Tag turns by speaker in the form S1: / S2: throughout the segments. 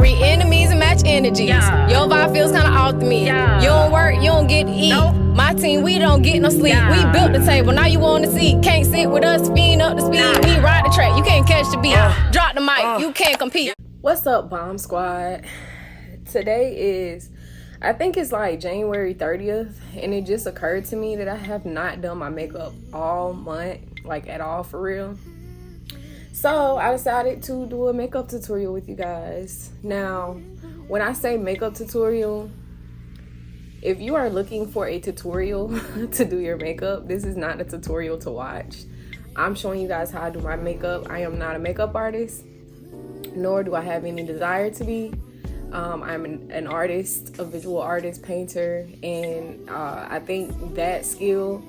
S1: Three enemies and match energies.
S2: Yeah.
S1: Your vibe feels kinda off to me.
S2: Yeah.
S1: You don't work, you don't get to eat.
S2: Nope.
S1: My team, we don't get no sleep.
S2: Yeah.
S1: We built the table, now you on the seat. Can't sit with us, fiend up the speed.
S2: Nah.
S1: We ride the track, you can't catch the beat. Drop the mic, you can't compete.
S3: What's up, Bomb Squad? Today is, I think it's like January 30th, and it just occurred to me that I have not done my makeup all month, like at all for real. So I decided to do a makeup tutorial with you guys. Now, when I say makeup tutorial, if you are looking for a tutorial to do your makeup, this is not a tutorial to watch. I'm showing you guys how I do my makeup. I am not a makeup artist, nor do I have any desire to be. I'm an artist, a visual artist, painter, and I think that skill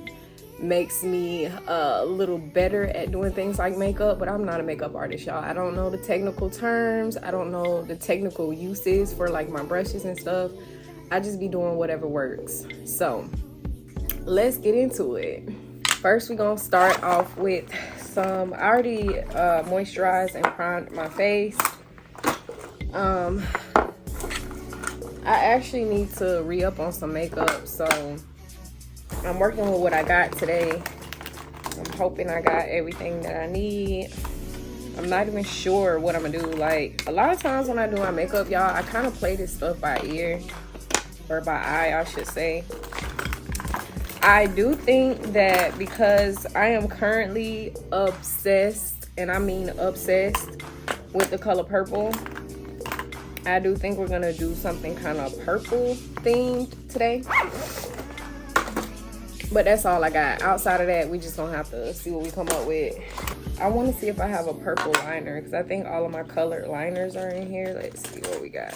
S3: makes me a little better at doing things like makeup, but I'm not a makeup artist, y'all. I don't know the technical terms. I don't know the technical uses for like my brushes and stuff. I just be doing whatever works. So let's get into it. First, we're gonna start off with some, I already moisturized and primed my face. I actually need to re-up on some makeup, so I'm working with what I got today. I'm hoping I got everything that I need. I'm not even sure what I'm gonna do. Like, a lot of times when I do my makeup, y'all, I kind of play this stuff by ear, or by eye, I should say. I do think that because I am currently obsessed, and I mean obsessed, with the color purple, I do think we're gonna do something kind of purple themed today. But that's all I got. Outside of that, we just gonna have to see what we come up with. I want to see if I have a purple liner, because I think all of my colored liners are in here. Let's see what we got.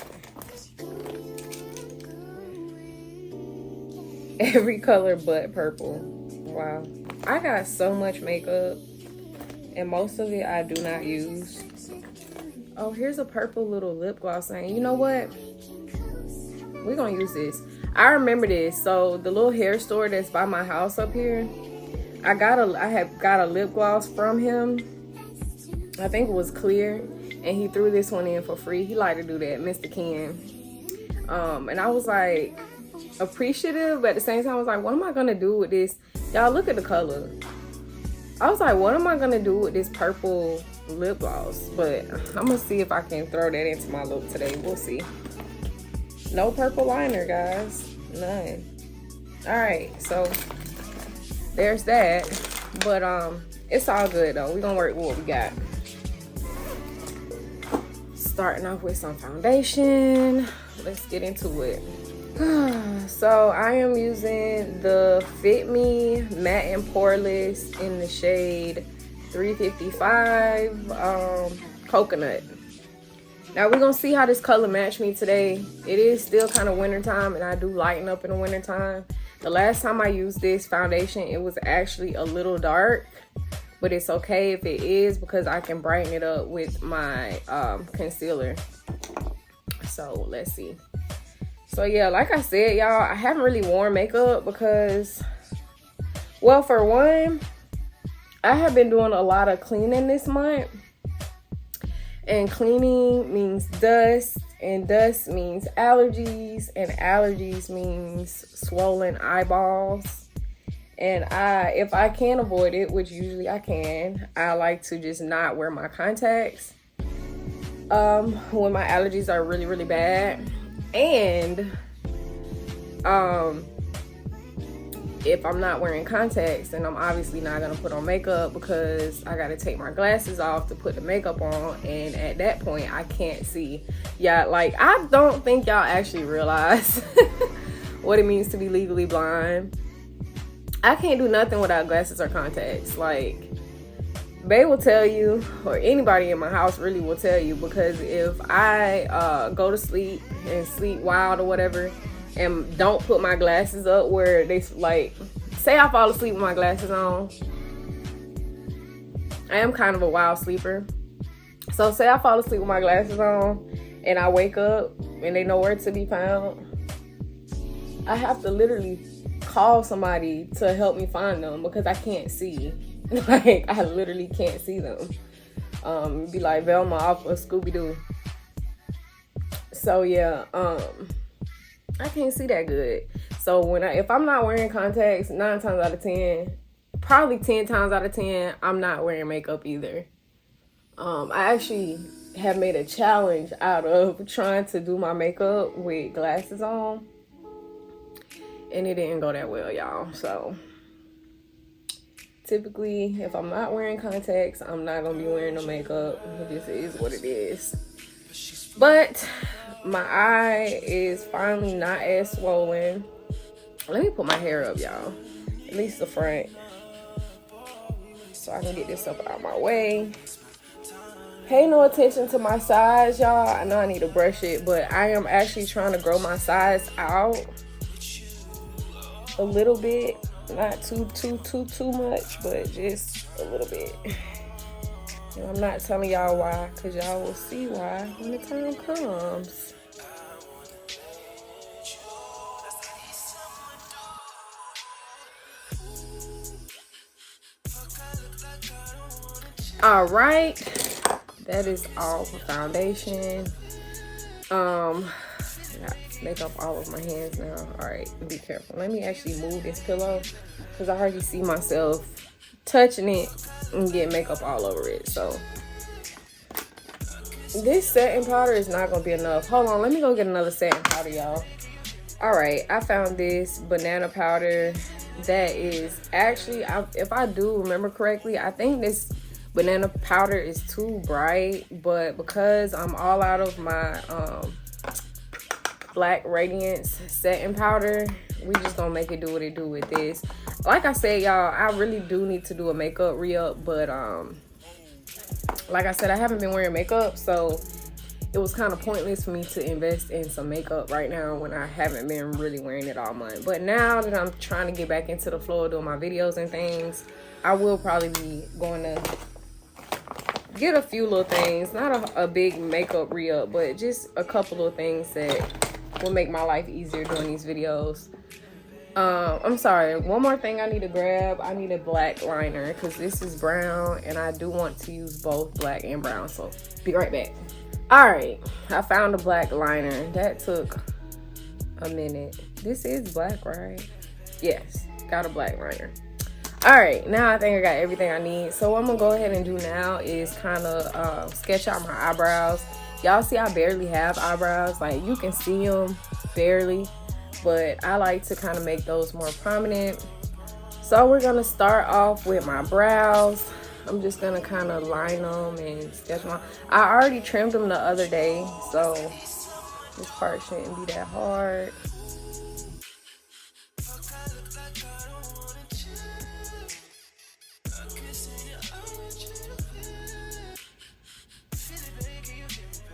S3: Every color but purple. Wow. I got so much makeup, and most of it I do not use. Oh, here's a purple little lip gloss thing. You know what? We're gonna use this. I remember this. So the little hair store that's by my house up here, I had got a lip gloss from him. I think it was clear, and he threw this one in for free. He liked to do that, Mr. Ken. And I was like appreciative, but at the same time I was like, what am I gonna do with this? Y'all, look at the color. I was like, what am I gonna do with this purple lip gloss? But I'm gonna see if I can throw that into my look today. We'll see. No purple liner, guys. None. Alright, so there's that. But it's all good though. We're gonna work with what we got. Starting off with some foundation. Let's get into it. So I am using the Fit Me Matte and Poreless in the shade 355 Coconut. Now we're gonna see how this color match me today. It is still kind of wintertime, and I do lighten up in the wintertime. The last time I used this foundation, it was actually a little dark, but it's okay if it is, because I can brighten it up with my concealer. So let's see. So yeah, like I said, y'all, I haven't really worn makeup because, well, for one, I have been doing a lot of cleaning this month. And cleaning means dust, and dust means allergies, and allergies means swollen eyeballs. And if I can avoid it, which usually I can, I like to just not wear my contacts when my allergies are really, really bad. And if I'm not wearing contacts, then I'm obviously not gonna put on makeup, because I gotta take my glasses off to put the makeup on, and at that point I can't see. Yeah, like, I don't think y'all actually realize what it means to be legally blind. I can't do nothing without glasses or contacts. Like, Bae will tell you, or anybody in my house really will tell you, because if I go to sleep and sleep wild or whatever, and don't put my glasses up where they, like, say I fall asleep with my glasses on. I am kind of a wild sleeper. So say I fall asleep with my glasses on and I wake up and they nowhere to be found, I have to literally call somebody to help me find them, because I can't see. Like, I literally can't see them. Be like Velma off of Scooby-Doo. So yeah, I can't see that good. So if I'm not wearing contacts, 9 times out of 10, probably 10 times out of 10, I'm not wearing makeup either. I actually have made a challenge out of trying to do my makeup with glasses on, and it didn't go that well, y'all. So typically, if I'm not wearing contacts, I'm not gonna be wearing no makeup. It just is what it is. But my eye is finally not as swollen. Let me put my hair up, y'all. At least the front, so I can get this up out of my way. Pay no attention to my sides, y'all. I know I need to brush it, but I am actually trying to grow my sides out a little bit. Not too much, but just a little bit. And I'm not telling y'all why, because y'all will see why when the time comes. All right, that is all for foundation. I got makeup all over my hands now. All right, be careful. Let me actually move this pillow because I already see myself touching it and get makeup all over it. So this setting powder is not gonna be enough. Hold on, let me go get another setting powder, y'all. All right, I found this banana powder that is actually, if I do remember correctly, I think this banana powder is too bright, but because I'm all out of my Black Radiance setting powder, we just gonna make it do what it do with this. Like I said, y'all, I really do need to do a makeup re-up, but like I said, I haven't been wearing makeup, so it was kind of pointless for me to invest in some makeup right now when I haven't been really wearing it all month. But now that I'm trying to get back into the flow of doing my videos and things, I will probably be going to get a few little things, not a big makeup re-up, but just a couple of things that will make my life easier doing these videos. I'm sorry, one more thing I need to grab. I need a black liner because this is brown and I do want to use both black and brown, so be right back. All right, I found a black liner. That took a minute. This is black, right? Yes, got a black liner. All right, now I think I got everything I need. So what I'm gonna go ahead and do now is kind of sketch out my eyebrows. Y'all see I barely have eyebrows. Like, you can see them barely, but I like to kind of make those more prominent. So we're gonna start off with my brows. I'm just gonna kind of line them and sketch them out. I already trimmed them the other day, so this part shouldn't be that hard.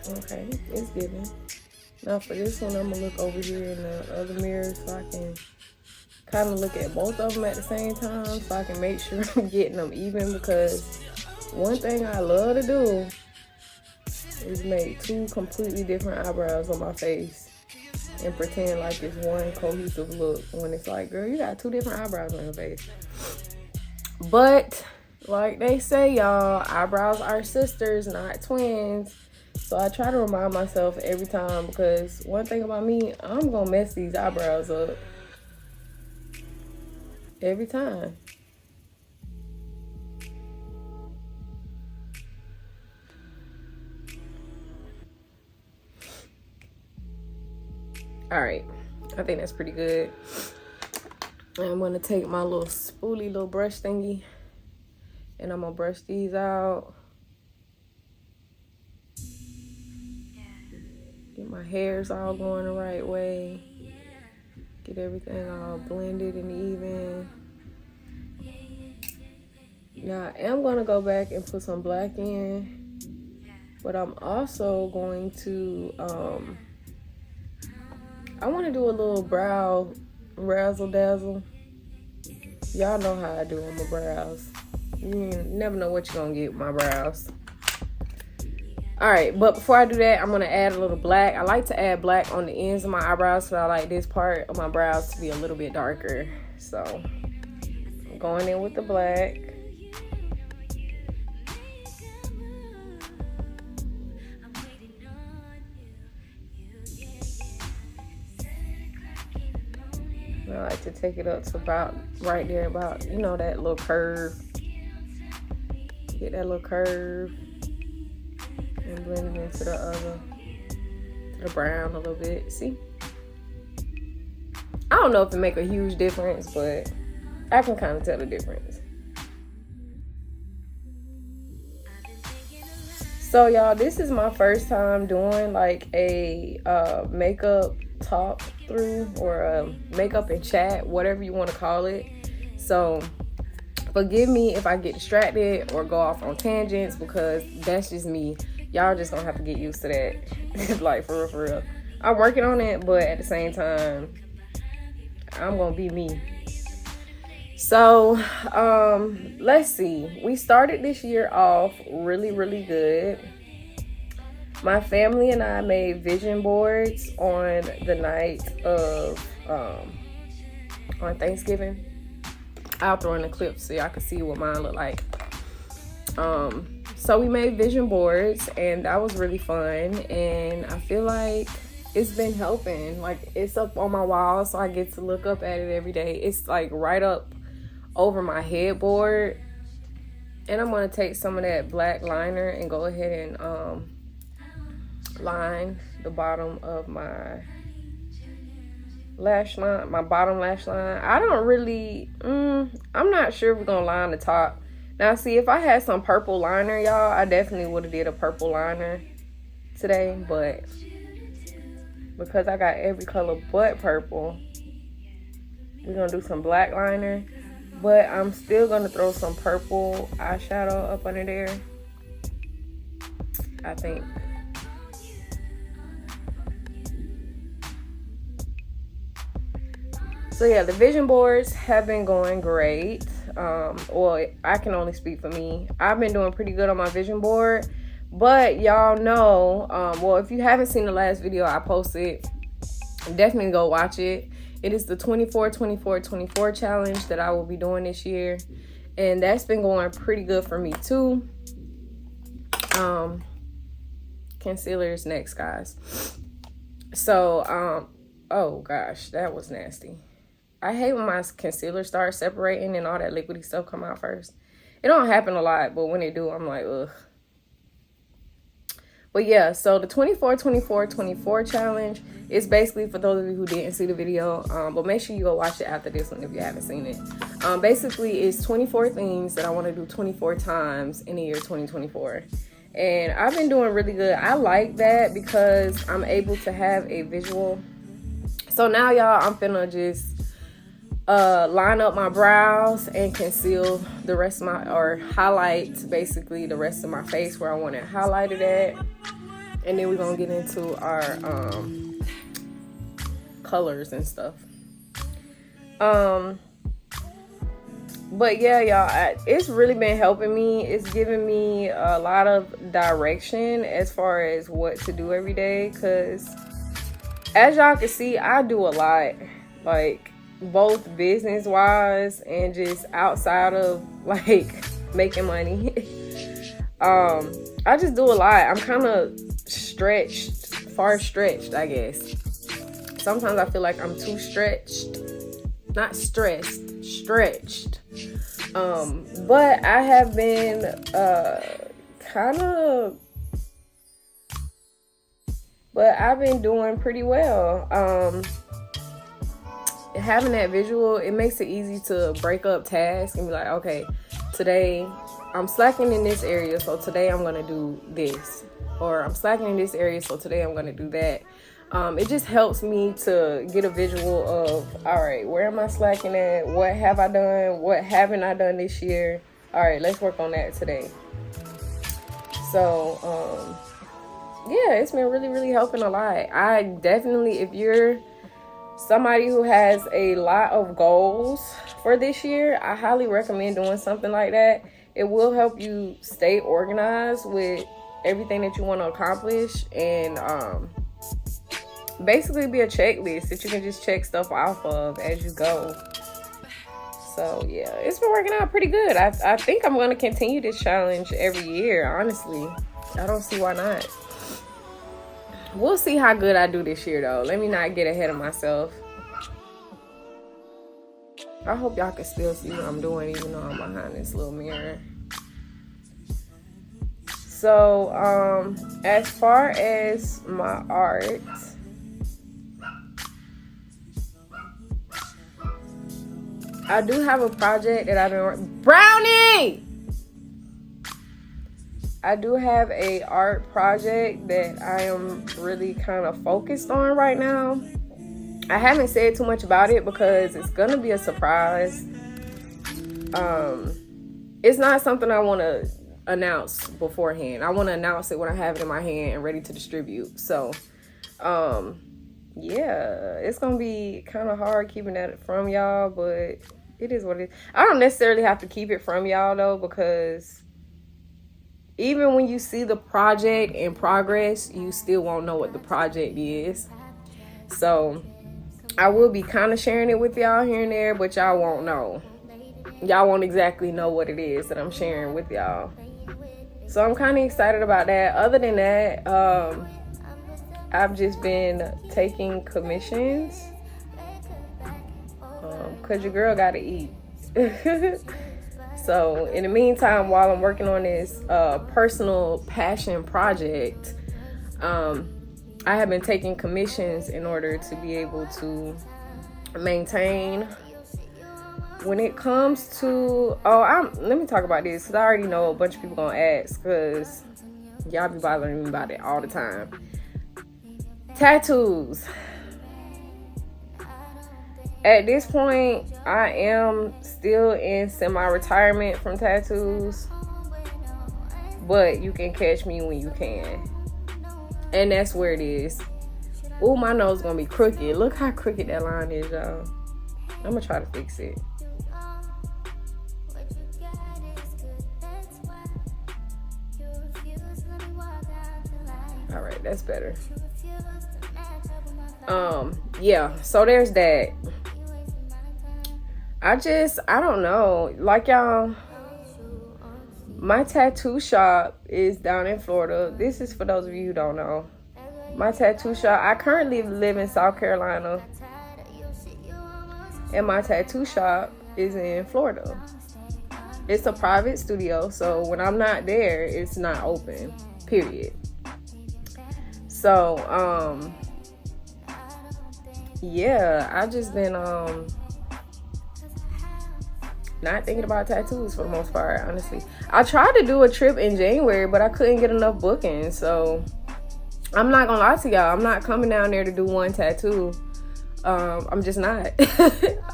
S3: Okay, it's given. Now for this one, I'm gonna look over here in the other mirror so I can kind of look at both of them at the same time so I can make sure I'm getting them even, because one thing I love to do is make two completely different eyebrows on my face and pretend like it's one cohesive look when it's like, girl, you got two different eyebrows on your face. But like they say, y'all, eyebrows are sisters, not twins. So I try to remind myself every time, because one thing about me, I'm gonna mess these eyebrows up every time. All right, I think that's pretty good. I'm gonna take my little spoolie little brush thingy and I'm gonna brush these out. Get my hairs all going the right way. Get everything all blended and even. Now I am gonna go back and put some black in, but I'm also going to, I wanna do a little brow razzle dazzle. Y'all know how I do on my brows. You never know what you're gonna get with my brows. All right, but before I do that, I'm gonna add a little black. I like to add black on the ends of my eyebrows, so I like this part of my brows to be a little bit darker. So I'm going in with the black. I like to take it up to about right there, about, you know, that little curve. Get that little curve and blend it into the brown a little bit. See? I don't know if it make a huge difference, but I can kind of tell the difference. So y'all, this is my first time doing like a makeup talk through, or a makeup and chat, whatever you want to call it. So forgive me if I get distracted or go off on tangents, because that's just me. Y'all just gonna have to get used to that. Like, for real. I'm working on it, but at the same time, I'm gonna be me. So, let's see. We started this year off really, really good. My family and I made vision boards on the night of, on Thanksgiving. I'll throw in a clip so y'all can see what mine look like. So we made vision boards, and that was really fun. And I feel like it's been helping. Like, it's up on my wall, so I get to look up at it every day. It's like right up over my headboard. And I'm going to take some of that black liner and go ahead and line the bottom of my lash line, my bottom lash line. I don't really, I'm not sure if we're going to line the top. Now, see, if I had some purple liner, y'all, I definitely would have did a purple liner today. But because I got every color but purple, we're going to do some black liner. But I'm still going to throw some purple eyeshadow up under there, I think. So yeah, the vision boards have been going great. Well, I can only speak for me. I've been doing pretty good on my vision board. But y'all know, well, if you haven't seen the last video I posted, definitely go watch it. It is the 24-24-24 challenge that I will be doing this year. And that's been going pretty good for me too. Concealer is next, guys. So, oh gosh, that was nasty. I hate when my concealer starts separating and all that liquidy stuff come out first. It don't happen a lot, but when it do, I'm like, ugh. But yeah, so the 24-24-24 challenge is basically, for those of you who didn't see the video, but make sure you go watch it after this one if you haven't seen it. Basically, it's 24 things that I want to do 24 times in the year 2024. And I've been doing really good. I like that because I'm able to have a visual. So now, y'all, I'm finna just line up my brows and conceal the rest of my, or highlight basically the rest of my face where I want it highlighted at. And then we're gonna get into our colors and stuff. But yeah, y'all, it's really been helping me. It's giving me a lot of direction as far as what to do every day, because as y'all can see, I do a lot, like both business wise and just outside of like making money. I just do a lot. I'm kind of far stretched, I guess. Sometimes I feel like I'm too stretched, not stressed, stretched. But I have been but I've been doing pretty well. Having that visual, it makes it easy to break up tasks and be like, okay, today I'm slacking in this area, so today I'm gonna do this. Or I'm slacking in this area, so today I'm gonna do that. It just helps me to get a visual of, all right, where am I slacking at? What have I done? What haven't I done this year? All right, let's work on that today. So, yeah, it's been really, really helping a lot. I definitely, if you're somebody who has a lot of goals for this year, I highly recommend doing something like that. It will help you stay organized with everything that you want to accomplish, and basically be a checklist that you can just check stuff off of as you go. So yeah, it's been working out pretty good. I think I'm going to continue this challenge every year, honestly. I don't see why not. We'll see how good I do this year though. Let me not get ahead of myself. I hope y'all can still see what I'm doing, even though I'm behind this little mirror. So, as far as my art, I do have a project that I've been Brownie! I do have a art project that I am really kind of focused on right now. I haven't said too much about it because it's gonna be a surprise. It's not something I want to announce beforehand. I want to announce it when I have it in my hand and ready to distribute. So, yeah, it's gonna be kind of hard keeping that from y'all, but it is what it is. I don't necessarily have to keep it from y'all though, because even when you see the project in progress, you still won't know what the project is. So I will be kind of sharing it with y'all here and there, but y'all won't know. Y'all won't exactly know what it is that I'm sharing with y'all. So I'm kind of excited about that. Other than that, I've just been taking commissions because your girl got to eat. So in the meantime, while I'm working on this personal passion project, I have been taking commissions in order to be able to maintain. When it comes to, let me talk about this because I already know a bunch of people gonna ask because y'all be bothering me about it all the time. Tattoos. At this point, I am still in semi-retirement from tattoos, but you can catch me when you can. And that's where it is. Ooh, my nose gonna be crooked. Look how crooked that line is, y'all. I'm gonna try to fix it. All right, that's better. Yeah, so there's that. I don't know. Like y'all, my tattoo shop is down in Florida. This is for those of you who don't know. My tattoo shop, I currently live in South Carolina. And my tattoo shop is in Florida. It's a private studio, so when I'm not there, it's not open, period. So, yeah, I just been not thinking about tattoos for the most part, honestly. I tried to do a trip in January, but I couldn't get enough bookings. So I'm not gonna lie to y'all, I'm not coming down there to do one tattoo. I'm just not.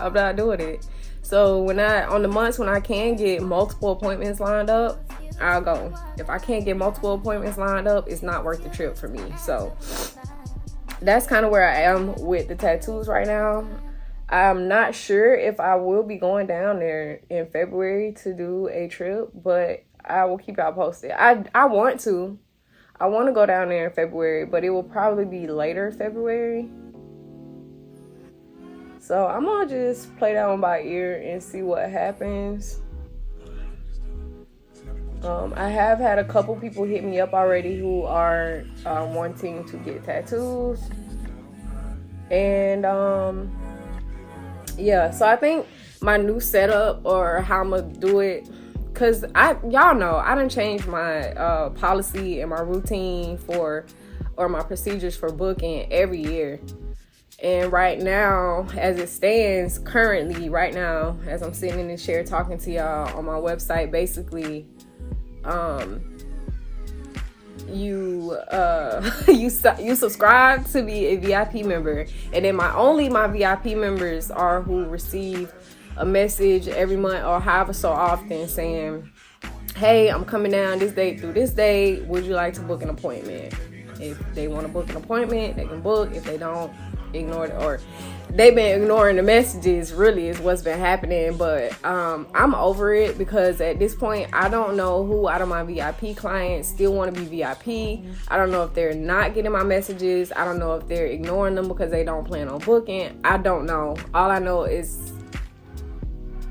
S3: I'm not doing it. So on the months when I can get multiple appointments lined up, I'll go. If I can't get multiple appointments lined up, it's not worth the trip for me. So that's kind of where I am with the tattoos right now. I'm not sure if I will be going down there in February to do a trip, but I will keep y'all posted. I want to go down there in February, but it will probably be later February. So I'm gonna just play that one by ear and see what happens. I have had a couple people hit me up already who are wanting to get tattoos. And yeah, so I think my new setup or how I'm gonna do it, cause y'all know I done changed my policy and my routine or my procedures for booking every year. And right now, as it stands currently, right now, as I'm sitting in this chair talking to y'all on my website, basically, you subscribe to be a VIP member, and then my VIP members are who receive a message every month or however so often saying, hey, I'm coming down this date through this date, would you like to book an appointment? If they want to book an appointment, they can book. If they don't, ignore it. Or they've been ignoring the messages, really, is what's been happening. But I'm over it, because at this point, I don't know who out of my VIP clients still want to be VIP. I don't know if they're not getting my messages. I don't know if they're ignoring them because they don't plan on booking. I don't know. All I know is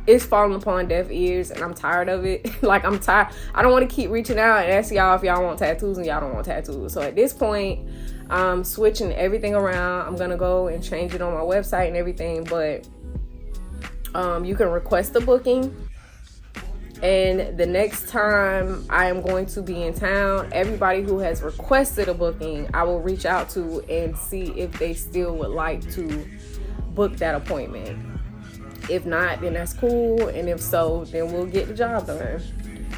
S3: it's falling upon deaf ears, and I'm tired of it. Like, I'm tired. I don't want to keep reaching out and asking y'all if y'all want tattoos and y'all don't want tattoos. So at this point, I'm switching everything around. I'm gonna go and change it on my website and everything, but You can request a booking. And the next time I am going to be in town, everybody who has requested a booking, I will reach out to and see if they still would like to book that appointment. If not, then that's cool. And if so, then we'll get the job done.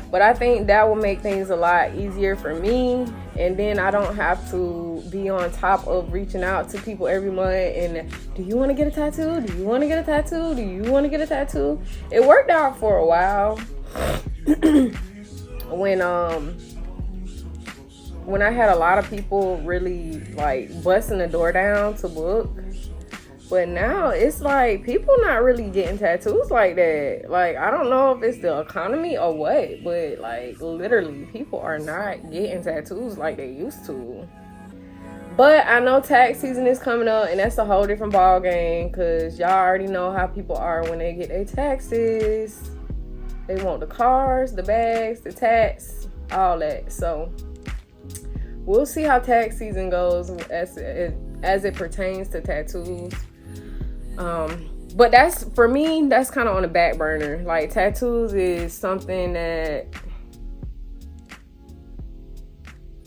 S3: But I think that will make things a lot easier for me. And then I don't have to be on top of reaching out to people every month. And do you want to get a tattoo? Do you want to get a tattoo? Do you want to get a tattoo? It worked out for a while. When I had a lot of people really like busting the door down to book. But now it's like people not really getting tattoos like that. Like, I don't know if it's the economy or what, but like literally people are not getting tattoos like they used to. But I know tax season is coming up, and that's a whole different ball game, because y'all already know how people are when they get their taxes. They want the cars, the bags, the tats, all that. So we'll see how tax season goes as it pertains to tattoos. But that's, for me, that's kind of on the back burner. Like, tattoos is something that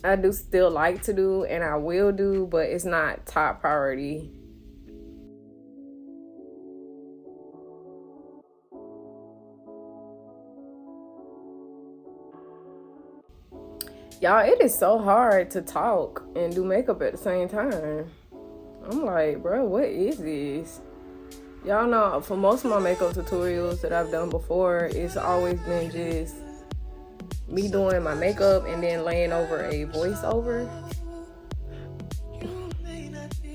S3: I do still like to do, and I will do, but it's not top priority. Y'all, it is so hard to talk and do makeup at the same time. I'm like, bro, what is this? Y'all know, for most of my makeup tutorials that I've done before, it's always been just me doing my makeup and then laying over a voiceover.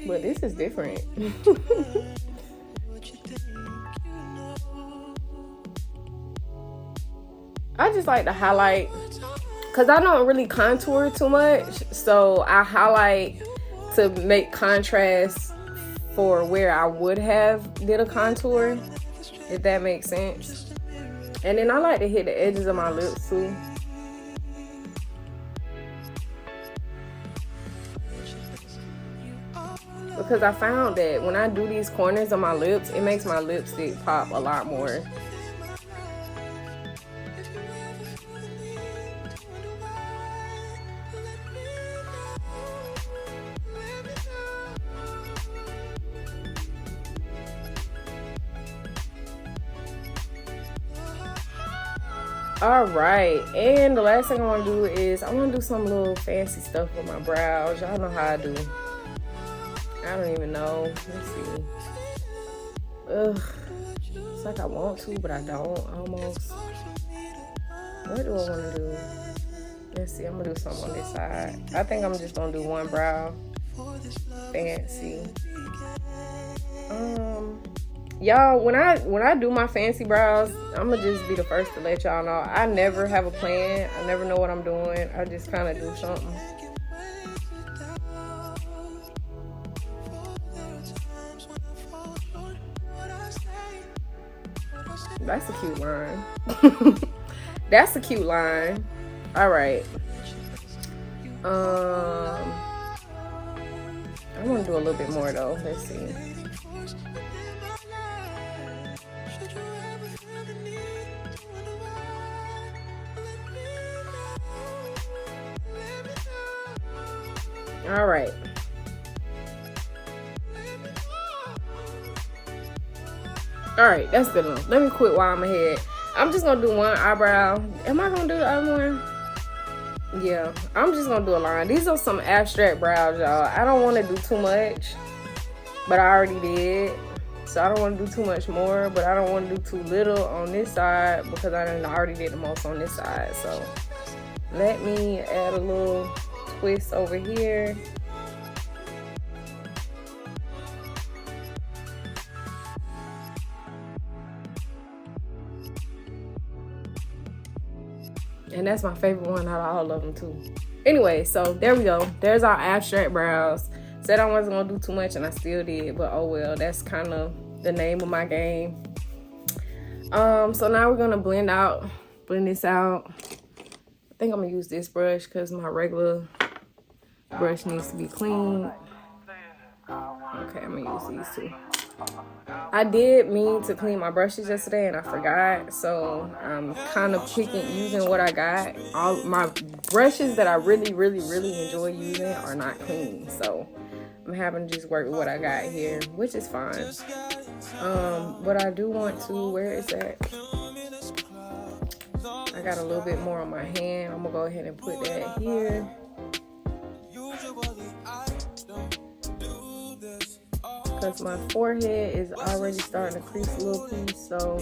S3: But this is different. I just like to highlight, because I don't really contour too much. So I highlight to make contrast for where I would have did a contour, if that makes sense. And then I like to hit the edges of my lips too. Because I found that when I do these corners of my lips, it makes my lipstick pop a lot more. All right, and the last thing I want to do is I want to do some little fancy stuff with my brows. Y'all know how I do. I don't even know. Let's see. Ugh, it's like I want to, but I don't almost. What do I want to do? Let's see. I'm gonna do something on this side. I think I'm just gonna do one brow. Fancy. Y'all, when I do my fancy brows, I'm gonna just be the first to let y'all know. I never have a plan. I never know what I'm doing. I just kind of do something. That's a cute line. That's a cute line. All right. I want to do a little bit more though. Let's see. All right. All right, that's good enough. Let me quit while I'm ahead. I'm just gonna do one eyebrow. Am I gonna do the other one? Yeah, I'm just gonna do a line. These are some abstract brows, y'all. I don't want to do too much, but I already did. So I don't want to do too much more, but I don't want to do too little on this side because I already did the most on this side. So let me add a little twist over here. And that's my favorite one out of all of them too. Anyway, so there we go. There's our abstract brows. Said I wasn't gonna do too much and I still did, but oh well, that's kind of the name of my game. So now we're gonna blend this out. I think I'm gonna use this brush because my regular brush needs to be clean. Okay, I'm gonna use these two. I did mean to clean my brushes yesterday and I forgot, so I'm kind of using what I got. All my brushes that I really enjoy using are not clean, so I'm having to just work with what I got here, which is fine. But I do want to, where is that? I got a little bit more on my hand. I'm gonna go ahead and put that here. Because my forehead is already starting to crease a little piece, so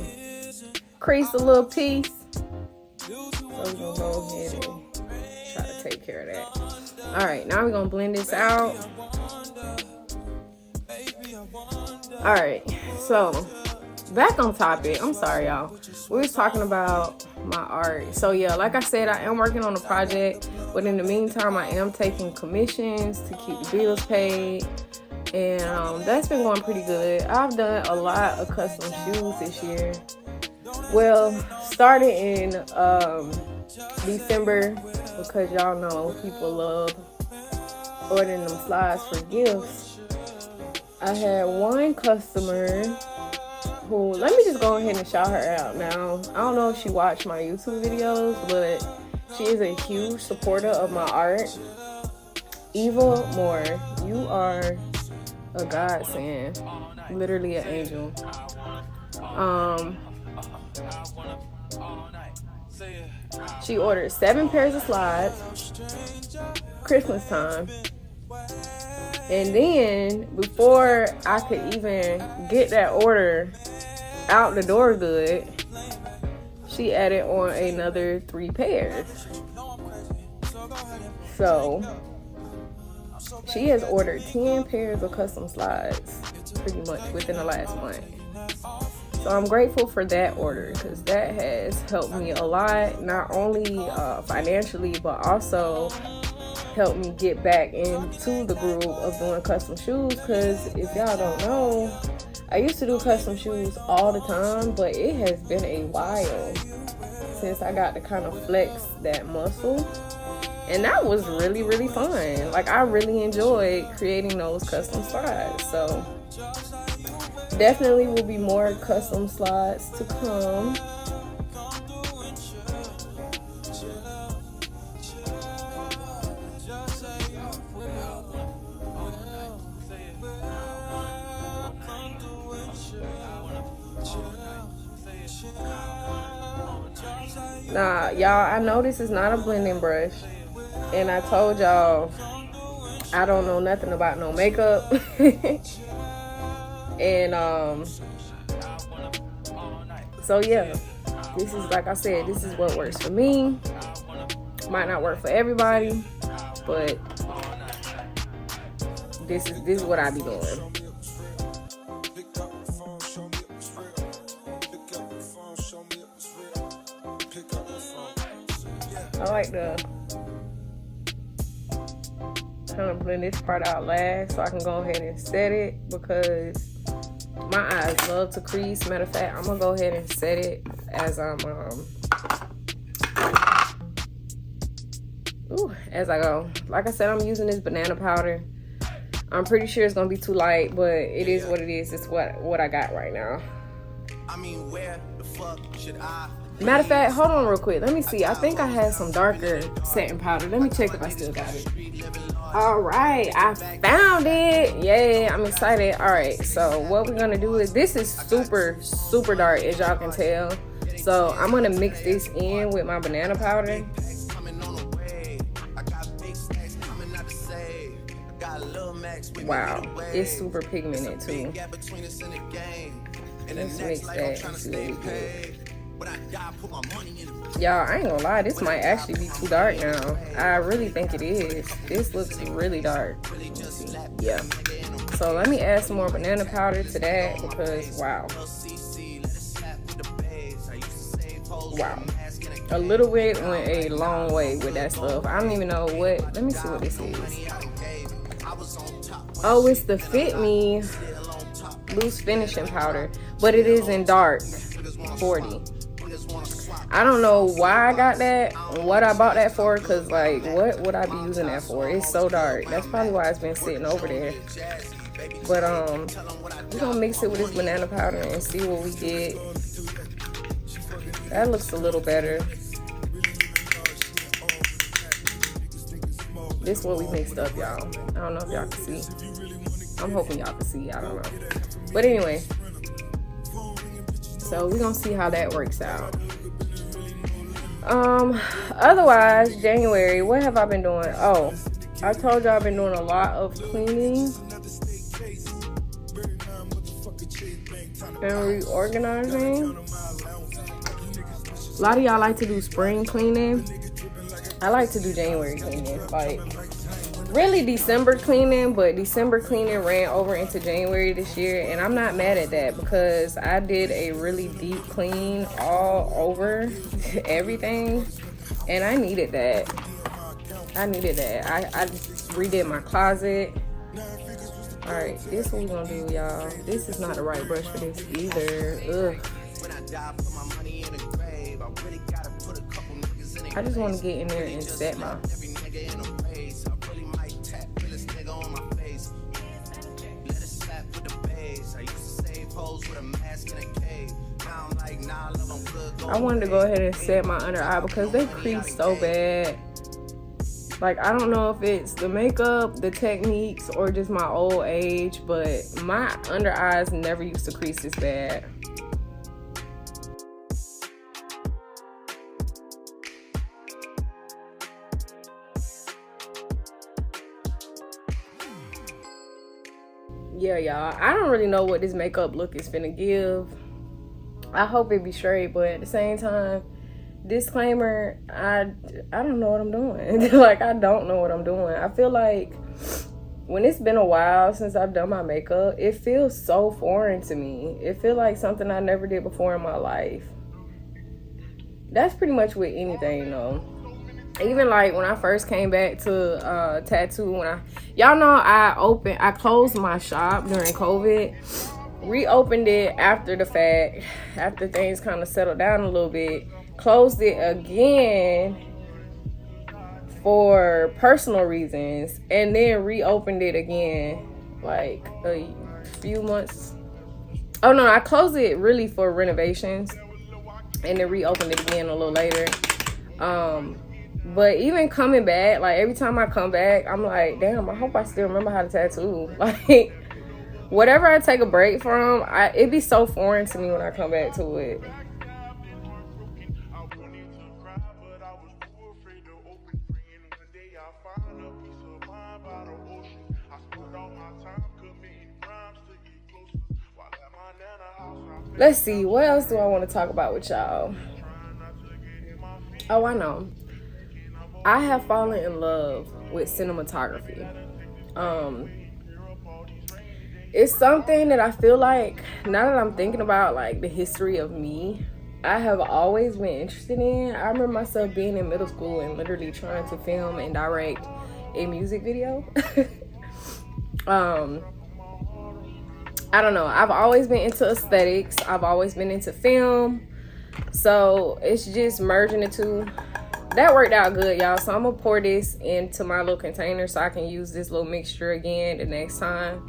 S3: crease a little piece. So we're gonna go ahead and try to take care of that. All right, now we're gonna blend this out. All right, so back on topic. I'm sorry, y'all. We was talking about my art. So yeah, like I said, I am working on a project, but in the meantime, I am taking commissions to keep the bills paid. And that's been going pretty good. I've done a lot of custom shoes this year. Well, started in December, because y'all know people love ordering them slides for gifts. I had one customer who, let me just go ahead and shout her out now. I don't know if she watched my YouTube videos, but she is a huge supporter of my art. Eva Moore, you are a godsend, literally an angel. She ordered 7 pairs of slides, Christmas time, and then before I could even get that order out the door good, she added on another 3 pairs. So she has ordered 10 pairs of custom slides pretty much within the last month. So I'm grateful for that order, because that has helped me a lot, not only financially, but also helped me get back into the groove of doing custom shoes. Because if y'all don't know, I used to do custom shoes all the time, but it has been a while since I got to kind of flex that muscle. And that was really fun. Like, I really enjoyed creating those custom slides. So definitely will be more custom slides to come. Nah, y'all, I know this is not a blending brush. And I told y'all, I don't know nothing about no makeup. And so yeah, this is, like I said, this is what works for me. Might not work for everybody, but this is what I be doing. I like to kind of blend this part out last so I can go ahead and set it, because my eyes love to crease. Matter of fact, I'm gonna go ahead and set it as I'm as I go. Like I said, I'm using this banana powder. I'm pretty sure it's gonna be too light, but it is what it is. It's what I got right now. I mean, where the fuck should I? Matter of fact, hold on real quick. Let me see. I think I had some darker setting powder. Let me check if I still got it. All right, I found it. Yay, I'm excited. All right, so what we're gonna do is, this is super dark, as y'all can tell. So I'm gonna mix this in with my banana powder. Wow, it's super pigmented too. Let's mix that and see what we get. Y'all, I ain't gonna lie, this might actually be too dark now. I really think it is. This looks really dark. Yeah. So let me add some more banana powder to that, because wow. A little bit went a long way with that stuff. I don't even know what. Let me see what this is. Oh, it's the Fit Me loose finishing powder, but it is in dark 40. I don't know why I got that, what I bought that for, because like, what would I be using that for? It's so dark. That's probably why it's been sitting over there. But we're gonna mix it with this banana powder and see what we get. That looks a little better. This is what we mixed up, y'all. I don't know if y'all can see. I'm hoping y'all can see. I don't know. But anyway, so we're gonna see how that works out. Otherwise, January, what have I been doing? Oh, I told y'all I've been doing a lot of cleaning and reorganizing. A lot of y'all like to do spring cleaning. I like to do January cleaning, like really December cleaning, but December cleaning ran over into January this year, and I'm not mad at that because I did a really deep clean all over everything, and I needed that. I redid my closet. All right, this is what we're gonna do, y'all. This is not the right brush for this either. Ugh. I just want to get in there and set my. I wanted to go ahead and set my under eye because they crease so bad. Like, I don't know if it's the makeup, the techniques, or just my old age, but my under eyes never used to crease this bad. Yeah, y'all, I don't really know what this makeup look is finna give. I hope it be straight, but at the same time, disclaimer, I don't know what I'm doing. Like, I don't know what I'm doing. I feel like when it's been a while since I've done my makeup, it feels so foreign to me. It feels like something I never did before in my life. That's pretty much with anything, though. Even like when I first came back to tattoo, y'all know I closed my shop during COVID, reopened it after the fact, after things kind of settled down a little bit, closed it again for personal reasons, and then reopened it again like a few months. Oh no, I closed it really for renovations and then reopened it again a little later. But even coming back, like every time I come back, I'm like, damn, I hope I still remember how to tattoo. Like, whatever I take a break from, it be so foreign to me when I come back to it. Let's see, what else do I want to talk about with y'all? Oh, I know. I have fallen in love with cinematography. It's something that I feel like, now that I'm thinking about like the history of me, I have always been interested in. I remember myself being in middle school and literally trying to film and direct a music video. I don't know. I've always been into aesthetics. I've always been into film. So it's just merging the two. That worked out good, y'all. So I'm gonna pour this into my little container so I can use this little mixture again the next time.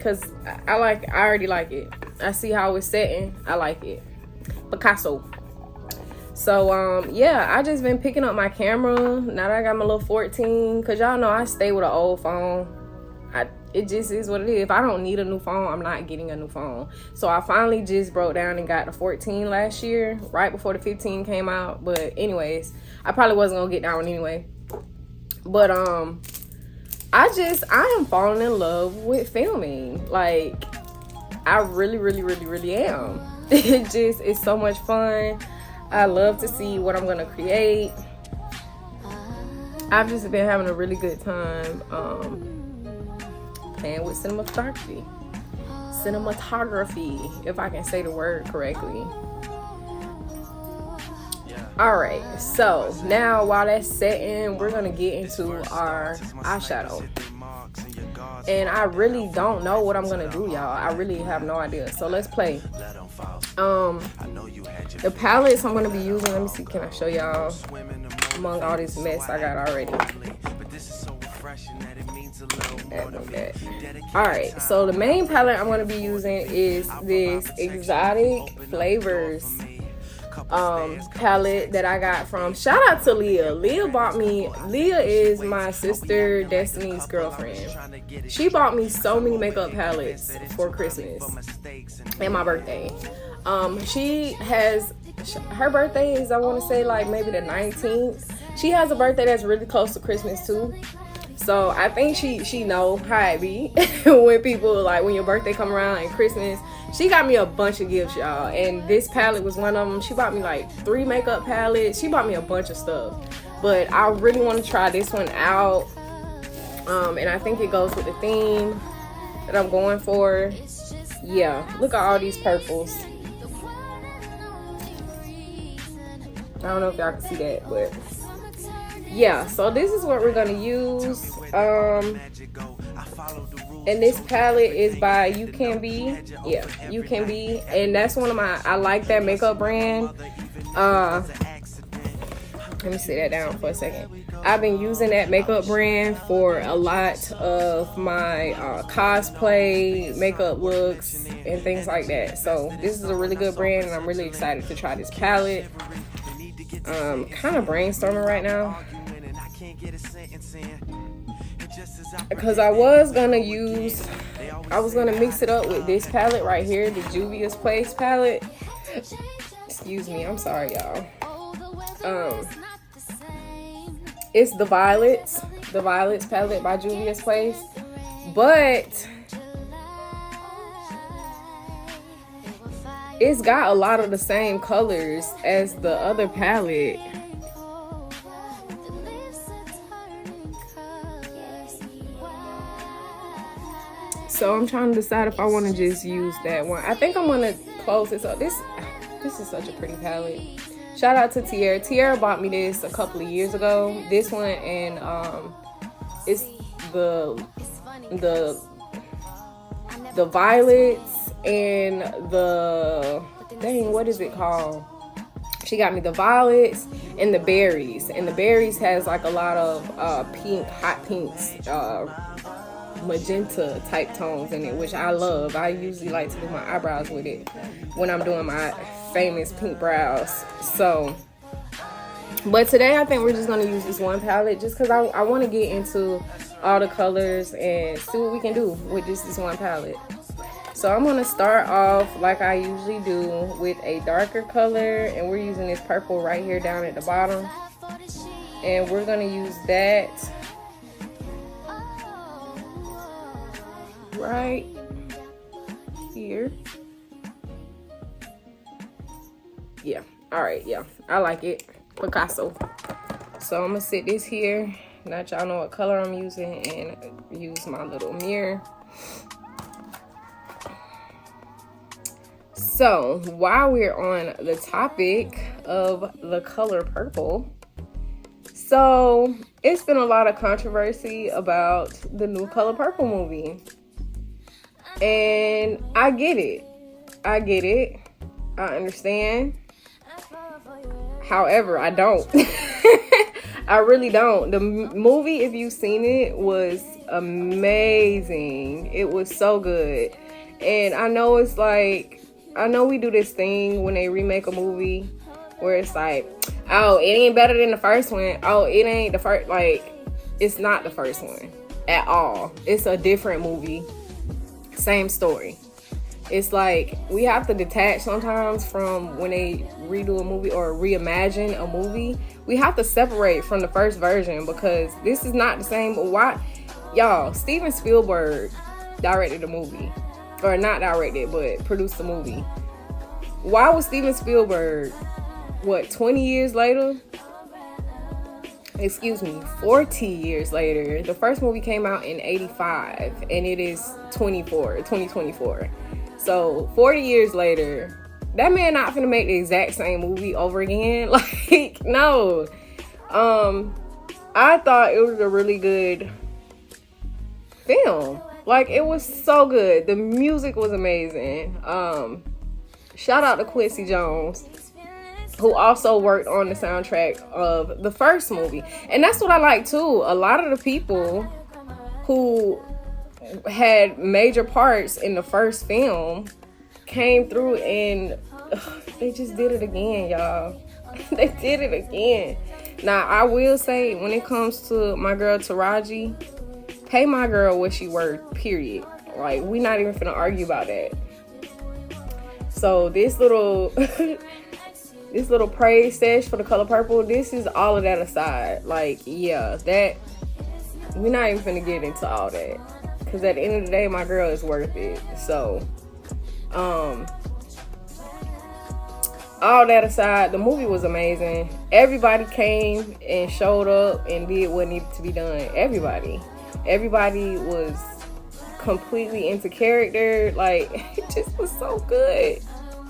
S3: Cause I already like it. I see how it's setting. I like it. Picasso. So yeah, I just been picking up my camera now that I got my little 14. Cause y'all know I stay with an old phone. It just is what it is. If I don't need a new phone, I'm not getting a new phone. So I finally just broke down and got the 14 last year, right before the 15 came out. But anyways, I probably wasn't gonna get that one anyway. But I am falling in love with filming. Like, I really, really, really, really am. It's so much fun. I love to see what I'm gonna create. I've just been having a really good time playing with cinematography, if I can say the word correctly. All right, so now while that's setting, we're gonna get into our eyeshadow, and I really don't know what I'm gonna do, y'all. I really have no idea, so let's play. The palettes I'm gonna be using, let me see, can I show y'all among all this mess I got already? Alright, so the main palette I'm going to be using is this Exotic Flavors palette that I got from, shout out to Leah. Leah is my sister Destiny's girlfriend. She bought me so many makeup palettes for Christmas and my birthday. Her birthday is, I want to say, like maybe the 19th. She has a birthday that's really close to Christmas too. So I think she know how it be when people, like, when your birthday come around and Christmas. She got me a bunch of gifts, y'all, and this palette was one of them. She bought me like 3 makeup palettes. She bought me a bunch of stuff, but I really want to try this one out, and I think it goes with the theme that I'm going for. Yeah, look at all these purples. I don't know if y'all can see that, but yeah, so this is what we're gonna use. And this palette is by You Can Be. Yeah, You Can Be. And that's one of I like that makeup brand. Let me sit that down for a second. I've been using that makeup brand for a lot of my cosplay makeup looks and things like that. So this is a really good brand, and I'm really excited to try this palette. Kind of brainstorming right now, because I was gonna mix it up with this palette right here, the Juvia's Place palette. Excuse me, I'm sorry, y'all. It's the Violets palette by Juvia's Place, but it's got a lot of the same colors as the other palette. So I'm trying to decide if I want to just use that one. I think I'm going to close this up. This is such a pretty palette. Shout out to Tierra. Tierra bought me this a couple of years ago. This one, and it's the violets and the, dang, what is it called? She got me the violets and the berries. And the berries has like a lot of pink, hot pinks, magenta type tones in it, which I love. I usually like to do my eyebrows with it when I'm doing my famous pink brows. So, but today I think we're just gonna use this one palette just because I want to get into all the colors and see what we can do with just this one palette. So I'm gonna start off like I usually do with a darker color, and we're using this purple right here down at the bottom, and we're gonna use that right here. Yeah, all right, yeah, I like it. Picasso. So I'm gonna sit this here, let y'all know what color I'm using, and use my little mirror. So while we're on the topic of the color purple, so it's been a lot of controversy about the new Color Purple movie, and I get it, I understand. However, I don't. I really don't. The movie, if you've seen it, was amazing. It was so good. And I know it's like, I know we do this thing when they remake a movie where it's like, oh, it ain't better than the first one. Oh, it ain't the first. Like, it's not the first one at all. It's a different movie. Same story. It's like we have to detach sometimes from when they redo a movie or reimagine a movie. We have to separate from the first version because this is not the same. Why? Y'all, Steven Spielberg directed the movie. Or not directed, but produced the movie. Why was Steven Spielberg, 20 years later? Excuse me, 40 years later. The first movie came out in 85, and it is 2024. So 40 years later, that man not finna make the exact same movie over again. Like, no. I thought it was a really good film. Like, it was so good. The music was amazing. Shout out to Quincy Jones, who also worked on the soundtrack of the first movie. And that's what I like too. A lot of the people who had major parts in the first film came through and they just did it again, y'all. They did it again. Now, I will say, when it comes to my girl Taraji, pay my girl what she worth, period. Like, we not even finna argue about that. So this little this little praise sesh for The Color Purple, this is all of that aside. Like, yeah, that we're not even finna get into all that, because at the end of the day, my girl is worth it. So all that aside, the movie was amazing. Everybody came and showed up and did what needed to be done. Everybody was completely into character. Like, it just was so good.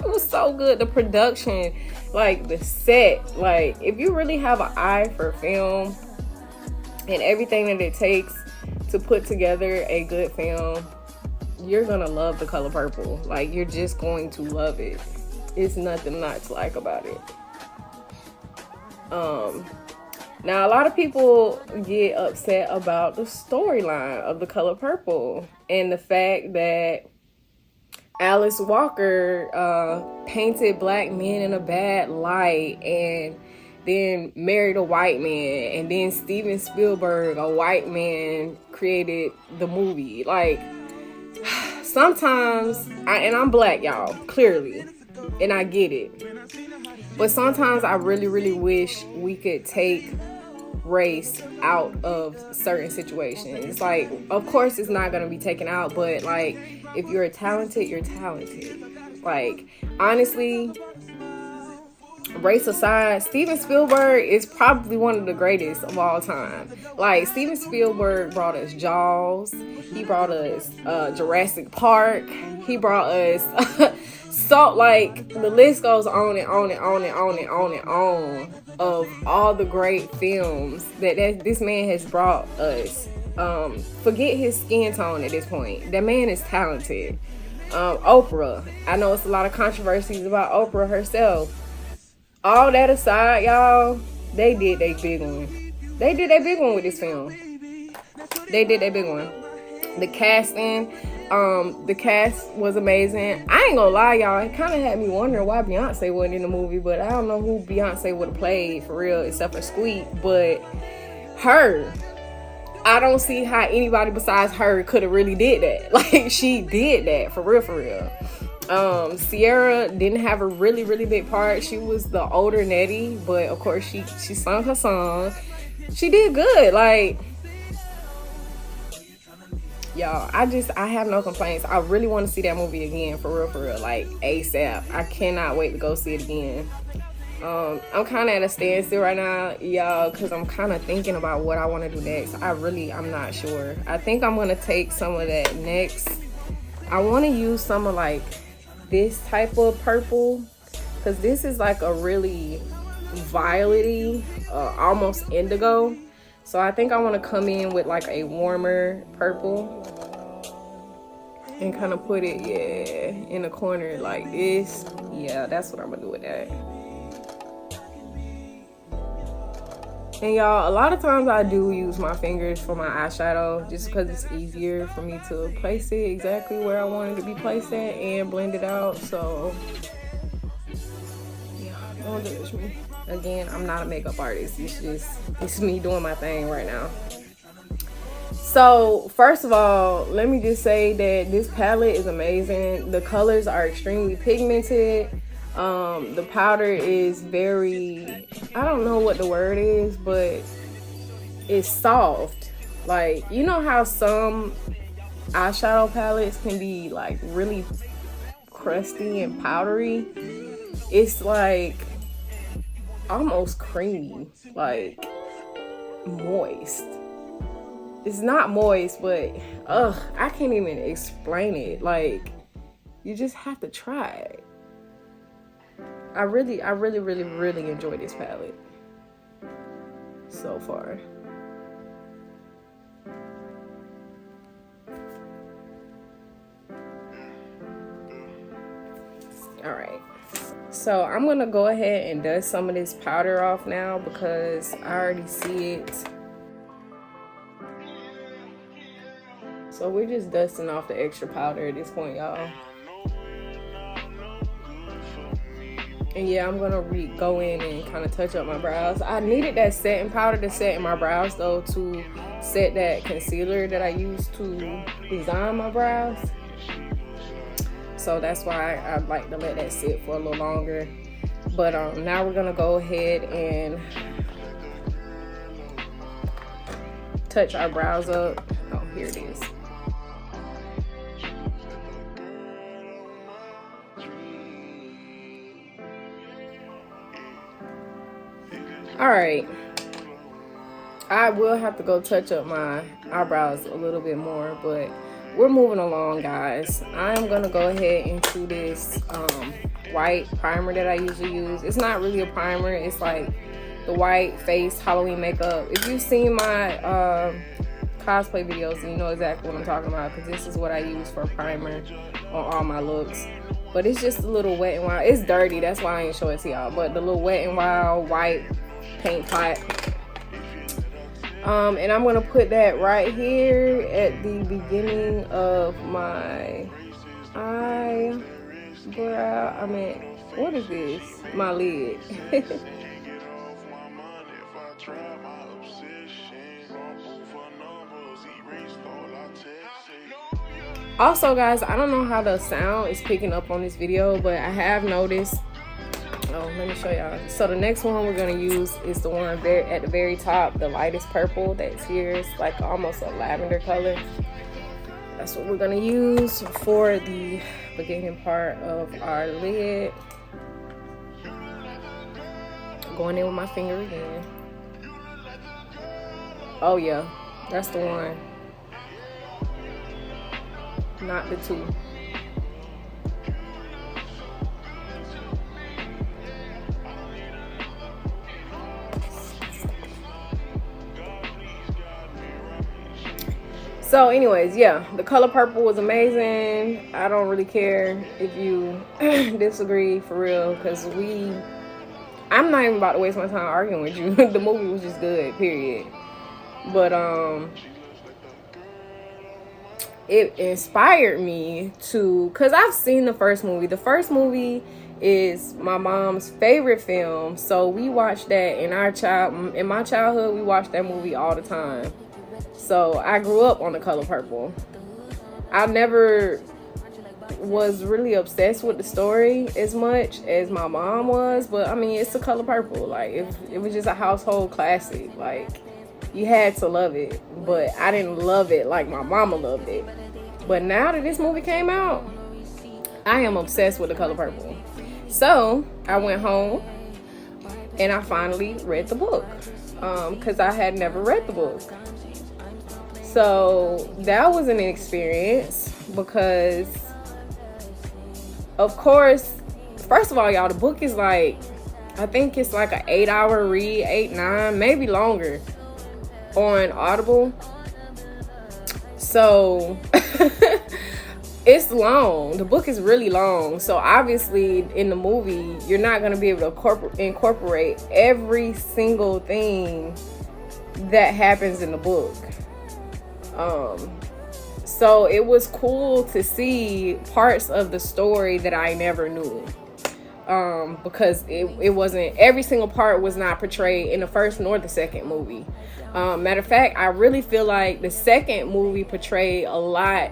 S3: It was so good. The production, like the set, like if you really have an eye for film and everything that it takes to put together a good film, you're gonna love The Color Purple. Like, you're just going to love it. It's nothing not to like about it. Now, a lot of people get upset about the storyline of The Color Purple and the fact that Alice Walker painted black men in a bad light and then married a white man, and then Steven Spielberg, a white man, created the movie. Like, sometimes, and I'm black, y'all, clearly, and I get it, but sometimes I really, really wish we could take race out of certain situations. It's like, of course it's not going to be taken out, but like, if you're talented, you're talented. Like, honestly, race aside, Steven Spielberg is probably one of the greatest of all time. Like, Steven Spielberg brought us Jaws, he brought us Jurassic Park, he brought us so, like, the list goes on and on and on and on and on and on of all the great films that this man has brought us. Forget his skin tone at this point. That man is talented. Oprah, I know it's a lot of controversies about Oprah herself. All that aside, y'all, they did their big one. They did their big one with this film. They did their big one. The casting, the cast was amazing. I ain't gonna lie, y'all, it kind of had me wondering why Beyonce wasn't in the movie, but I don't know who Beyonce would have played for real, except for Squeak. But her, I don't see how anybody besides her could have really did that. Like, she did that for real. Sierra didn't have a really, really big part. She was the older Nettie, but of course she sung her song. She did good. Like, y'all, I have no complaints. I really want to see that movie again, for real, like ASAP. I cannot wait to go see it again. I'm kind of at a standstill right now, y'all, because I'm kind of thinking about what I want to do next. I'm not sure. I think I'm going to take some of that next. I want to use some of like this type of purple, because this is like a really violety, almost indigo. So I think I want to come in with like a warmer purple and kind of put it, in a corner like this. Yeah, that's what I'm gonna do with that. And y'all, a lot of times I do use my fingers for my eyeshadow just because it's easier for me to place it exactly where I want it to be placed at and blend it out. So, yeah, don't judge me. Again, I'm not a makeup artist. It's me doing my thing right now. So, first of all, let me just say that this palette is amazing. The colors are extremely pigmented. The powder is very, I don't know what the word is, but it's soft. Like, you know how some eyeshadow palettes can be like really crusty and powdery? It's like almost creamy, like moist. It's not moist, but I can't even explain it. Like, you just have to try it. I really enjoy this palette so far. All right, so I'm gonna go ahead and dust some of this powder off now because I already see it So we're just dusting off the extra powder at this point, y'all. And yeah, I'm gonna go in and kind of touch up my brows. I needed that setting powder to set in my brows though, to set that concealer that I use to design my brows. So that's why I like to let that sit for a little longer. But now we're gonna go ahead and touch our brows up. Oh, here it is. All right, I will have to go touch up my eyebrows a little bit more, but we're moving along, guys. I'm gonna go ahead into this white primer that I usually use. It's not really a primer, it's like the white face Halloween makeup. If you've seen my cosplay videos, you know exactly what I'm talking about, because this is what I use for a primer on all my looks. But it's just a little Wet n Wild. It's dirty, that's why I ain't show it to y'all, but the little Wet n Wild white paint pot. And I'm gonna put that right here at the beginning of my eyebrow. I mean, what is this? My lid. Also, guys, I don't know how the sound is picking up on this video, but I have noticed. Oh, let me show y'all. So the next one we're gonna use is the one at the very top, the lightest purple that's here. It's like almost a lavender color. That's what we're gonna use for the beginning part of our lid. Going in with my finger again. Oh yeah, that's the one. Not the two. So anyways, yeah, the color purple was amazing. I don't really care if you disagree, for real, because I'm not even about to waste my time arguing with you. The movie was just good, period. But it inspired me to, because I've seen the first movie. The first movie is my mom's favorite film, so we watched that in my childhood. We watched that movie all the time. So I grew up on The Color Purple. I never was really obsessed with the story as much as my mom was, but I mean, it's The Color Purple. Like, it was just a household classic. Like, you had to love it, but I didn't love it like my mama loved it. But now that this movie came out, I am obsessed with The Color Purple. So I went home and I finally read the book, because I had never read the book. So that was an experience, because of course, first of all, y'all, the book is like, I think it's like an 8-hour read, 8, 9, maybe longer, on Audible. So it's long. The book is really long. So obviously in the movie, you're not going to be able to incorporate every single thing that happens in the book. So it was cool to see parts of the story that I never knew. Because it wasn't, every single part was not portrayed in the first nor the second movie. Matter of fact, I really feel like the second movie portrayed a lot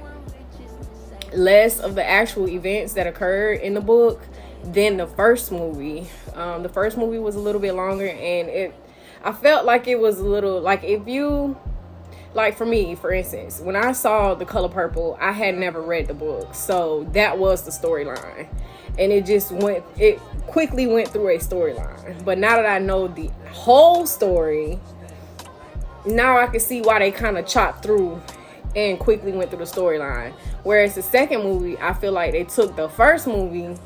S3: less of the actual events that occurred in the book than the first movie. The first movie was a little bit longer, and I felt like it was a little, like, if you, like, for me, for instance, when I saw The Color Purple, I had never read the book, so that was the storyline, and it quickly went through a storyline. But now that I know the whole story, now I can see why they kind of chopped through and quickly went through the storyline. Whereas the second movie, I feel like they took the first movie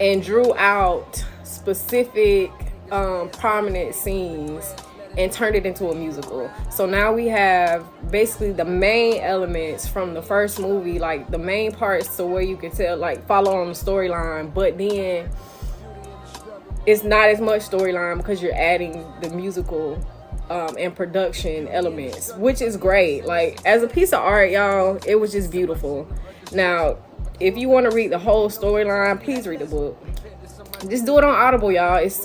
S3: and drew out specific prominent scenes and turned it into a musical. So now we have basically the main elements from the first movie, like the main parts, to where you can tell, like, follow on the storyline, but then it's not as much storyline because you're adding the musical and production elements, which is great. Like, as a piece of art, y'all, it was just beautiful. Now, if you want to read the whole storyline, please read the book. Just do it on Audible, y'all. It's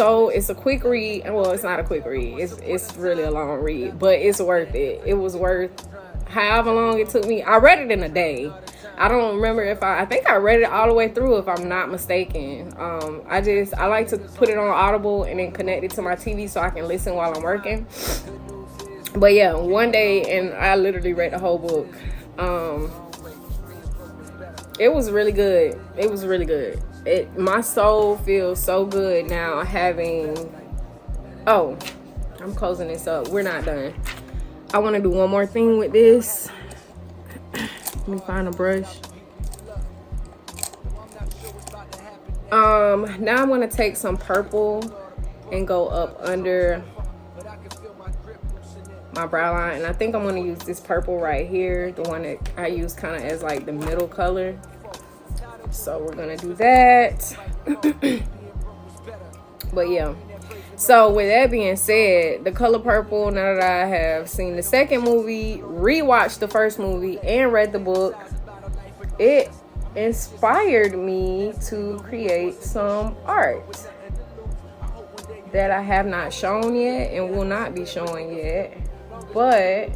S3: a quick read. Well, it's not a quick read. It's really a long read, but it's worth it. It was worth however long it took me. I read it in a day. I don't remember I think I read it all the way through, if I'm not mistaken. I like to put it on Audible and then connect it to my TV so I can listen while I'm working. But yeah, one day, and I literally read the whole book. It was really good. It was really good. My soul feels so good now having... Oh, I'm closing this up. We're not done. I want to do one more thing with this. Let me find a brush. Now I'm going to take some purple and go up under my brow line. And I think I'm going to use this purple right here. The one that I use kind of as like the middle color. So we're going to do that. But yeah. So with that being said, The Color Purple, now that I have seen the second movie, rewatched the first movie, and read the book, it inspired me to create some art that I have not shown yet and will not be showing yet. But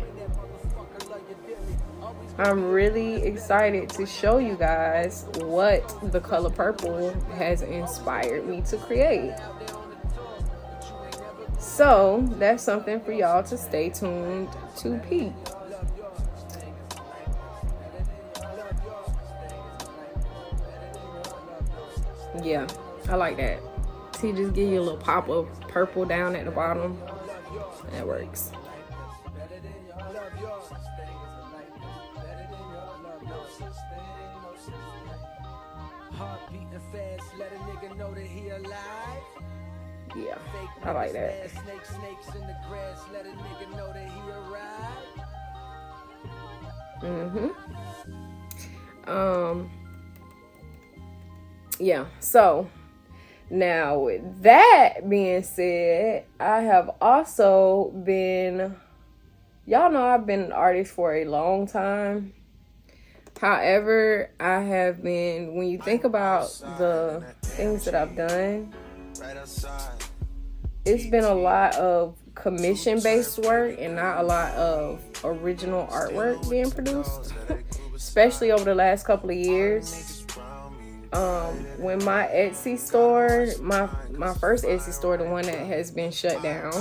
S3: I'm really excited to show you guys what The Color Purple has inspired me to create. So that's something for y'all to stay tuned to peep. Yeah, I like that. See, just give you a little pop of purple down at the bottom. That works. Yeah, I like that. Yeah, so now with that being said, I have also been, y'all know I've been an artist for a long time. However, I have been, when you think about the things that I've done, it's been a lot of commission-based work and not a lot of original artwork being produced, especially over the last couple of years. When my Etsy store, my first Etsy store, the one that has been shut down,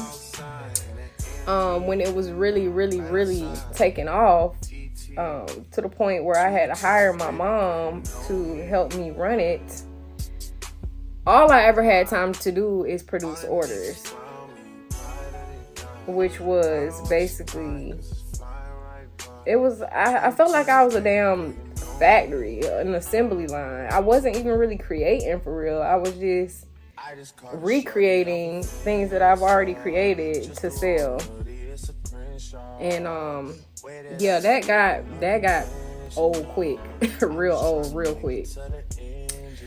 S3: when it was really taking off, to the point where I had to hire my mom to help me run it, all I ever had time to do is produce orders, which was basically, I felt like I was a damn factory, an assembly line. I wasn't even really creating for real. I was just recreating things that I've already created to sell. And yeah, that got old quick. real old real quick.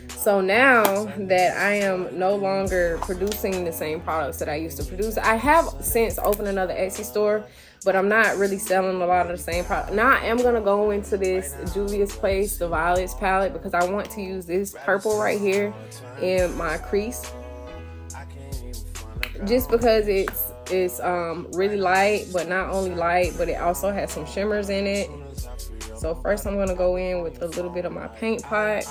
S3: So now that I am no longer producing the same products that I used to produce, I have since opened another Etsy store, but I'm not really selling a lot of the same product. Now I am going to go into this Juvia's Place, the Violets palette, because I want to use this purple right here in my crease. Just because it's really light, but not only light, but it also has some shimmers in it. So first I'm going to go in with a little bit of my paint pot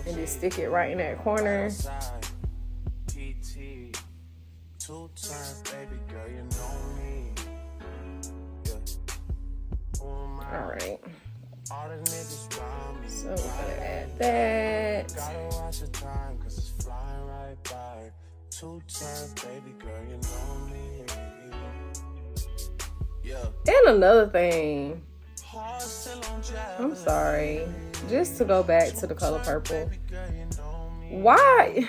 S3: and just stick it right in that corner. Alright. So we're gonna add that. And another thing, I'm sorry, just to go back to The Color Purple, why,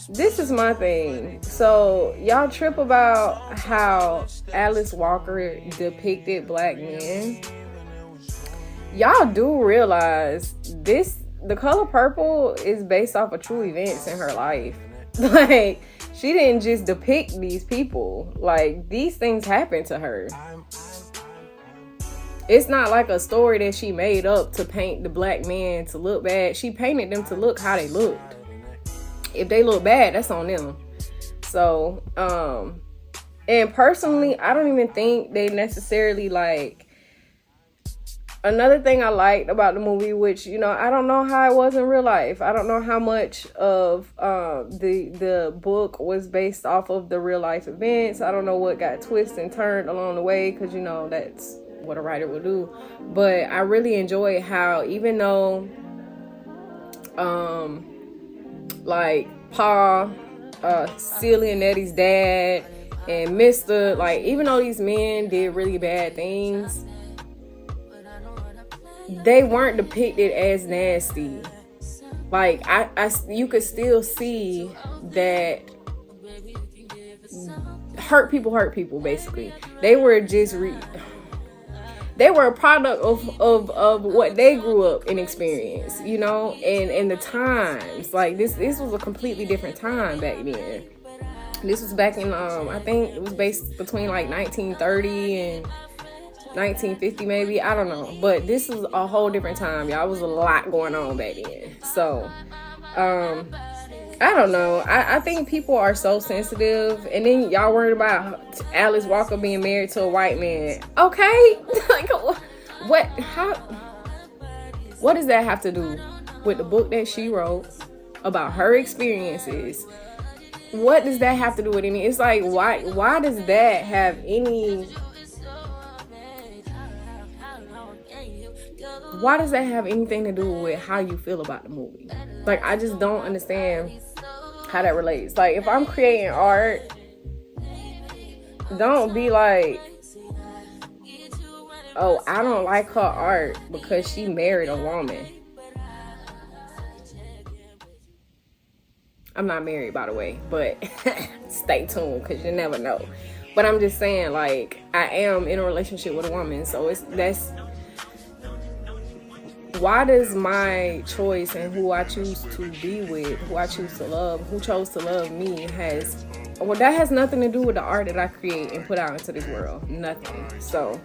S3: this is my thing. So y'all trip about how Alice Walker depicted black men. Y'all do realize The Color Purple is based off of true events in her life. Like, She didn't just depict these people. Like, these things happened to her. It's not like a story that she made up to paint the black men to look bad. She painted them to look how they looked. If they look bad, that's on them. So, and personally, I don't even think they necessarily like. Another thing I liked about the movie, which, you know, I don't know how it was in real life. I don't know how much of the book was based off of the real life events. I don't know what got twisted and turned along the way, because, you know, that's what a writer would do. But I really enjoyed how, even though like Paul, Celia and Nettie's dad, and Mr., like, even though these men did really bad things, they weren't depicted as nasty. Like, you could still see that hurt people, basically. They were just they were a product of what they grew up and experienced, you know, and the times. Like, this was a completely different time back then. This was back in I think it was based between like 1930 and 1950 maybe, I don't know, but this is a whole different time, y'all. It was a lot going on back then. So I don't know, I think people are so sensitive, and then y'all worried about Alice Walker being married to a white man. Okay. Like, what does that have to do with the book that she wrote about her experiences? What does that have to do with any? It's like, why does that have any? Why does that have anything to do with how you feel about the movie? Like, I just don't understand how that relates. Like, if I'm creating art, don't be like, oh, I don't like her art because she married a woman. I'm not married, by the way, but stay tuned, because you never know. But I'm just saying, like, I am in a relationship with a woman, so why does my choice and who I choose to be with, who I choose to love, who chose to love me, that has nothing to do with the art that I create and put out into this world. Nothing. So,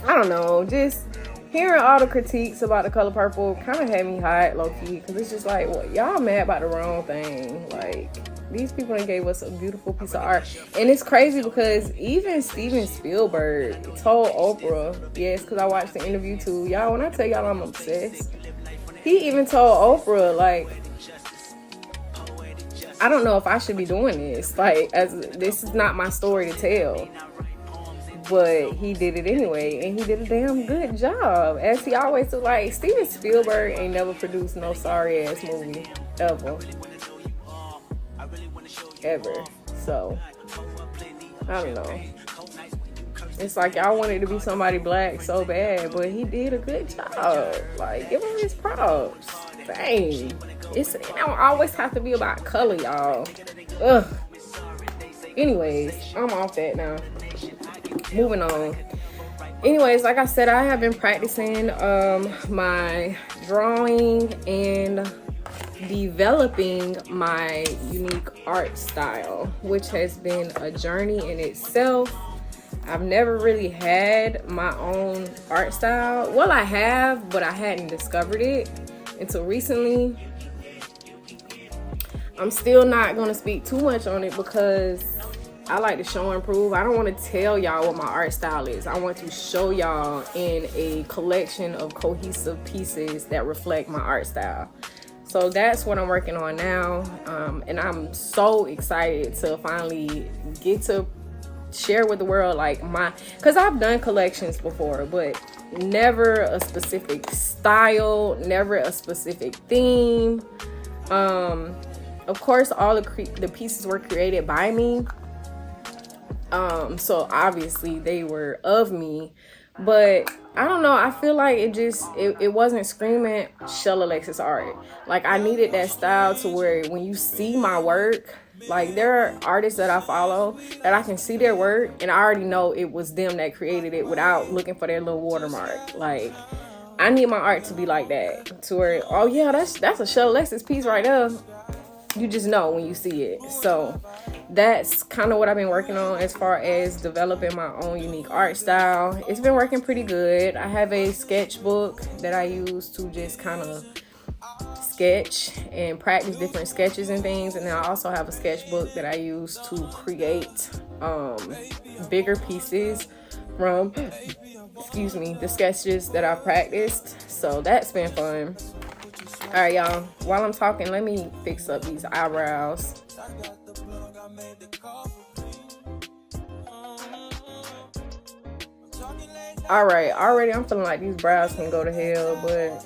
S3: I don't know, just hearing all the critiques about The Color Purple kind of had me hot, low-key, because it's just like, well, y'all mad about the wrong thing. Like, these people that gave us a beautiful piece of art. And it's crazy because even Steven Spielberg told Oprah, yes, because I watched the interview too. Y'all, when I tell y'all I'm obsessed, he even told Oprah, like, I don't know if I should be doing this. Like, this is not my story to tell. But he did it anyway, and he did a damn good job. As he always do. Like, Steven Spielberg ain't never produced no sorry ass movie ever. So, I don't know. It's like y'all wanted to be somebody black so bad, but he did a good job. Like, give him his props. Dang. It don't always have to be about color, y'all. Ugh. Anyways, I'm off that now. Moving on. Anyways, like I said, I have been practicing my drawing and developing my unique art style, which has been a journey in itself. I've never really had my own art style. Well, I have, but I hadn't discovered it until recently. I'm still not going to speak too much on it because I like to show and prove. I don't want to tell y'all what my art style is. I want to show y'all in a collection of cohesive pieces that reflect my art style. So that's what I'm working on now. And I'm so excited to finally get to share with the world, like, because I've done collections before, but never a specific style, never a specific theme. Of course, all the pieces were created by me. So obviously they were of me, but I don't know. I feel like it wasn't screaming Chelle Alexis art. Like, I needed that style to where when you see my work, like, there are artists that I follow that I can see their work and I already know it was them that created it without looking for their little watermark. Like, I need my art to be like that, to where, oh yeah, that's a Chelle Alexis piece right there. You just know when you see it. So that's kind of what I've been working on as far as developing my own unique art style. It's been working pretty good. I have a sketchbook that I use to just kind of sketch and practice different sketches and things, and then I also have a sketchbook that I use to create bigger pieces from the sketches that I practiced. So that's been fun. All right, y'all, while I'm talking, let me fix up these eyebrows. All right, already I'm feeling like these brows can go to hell, but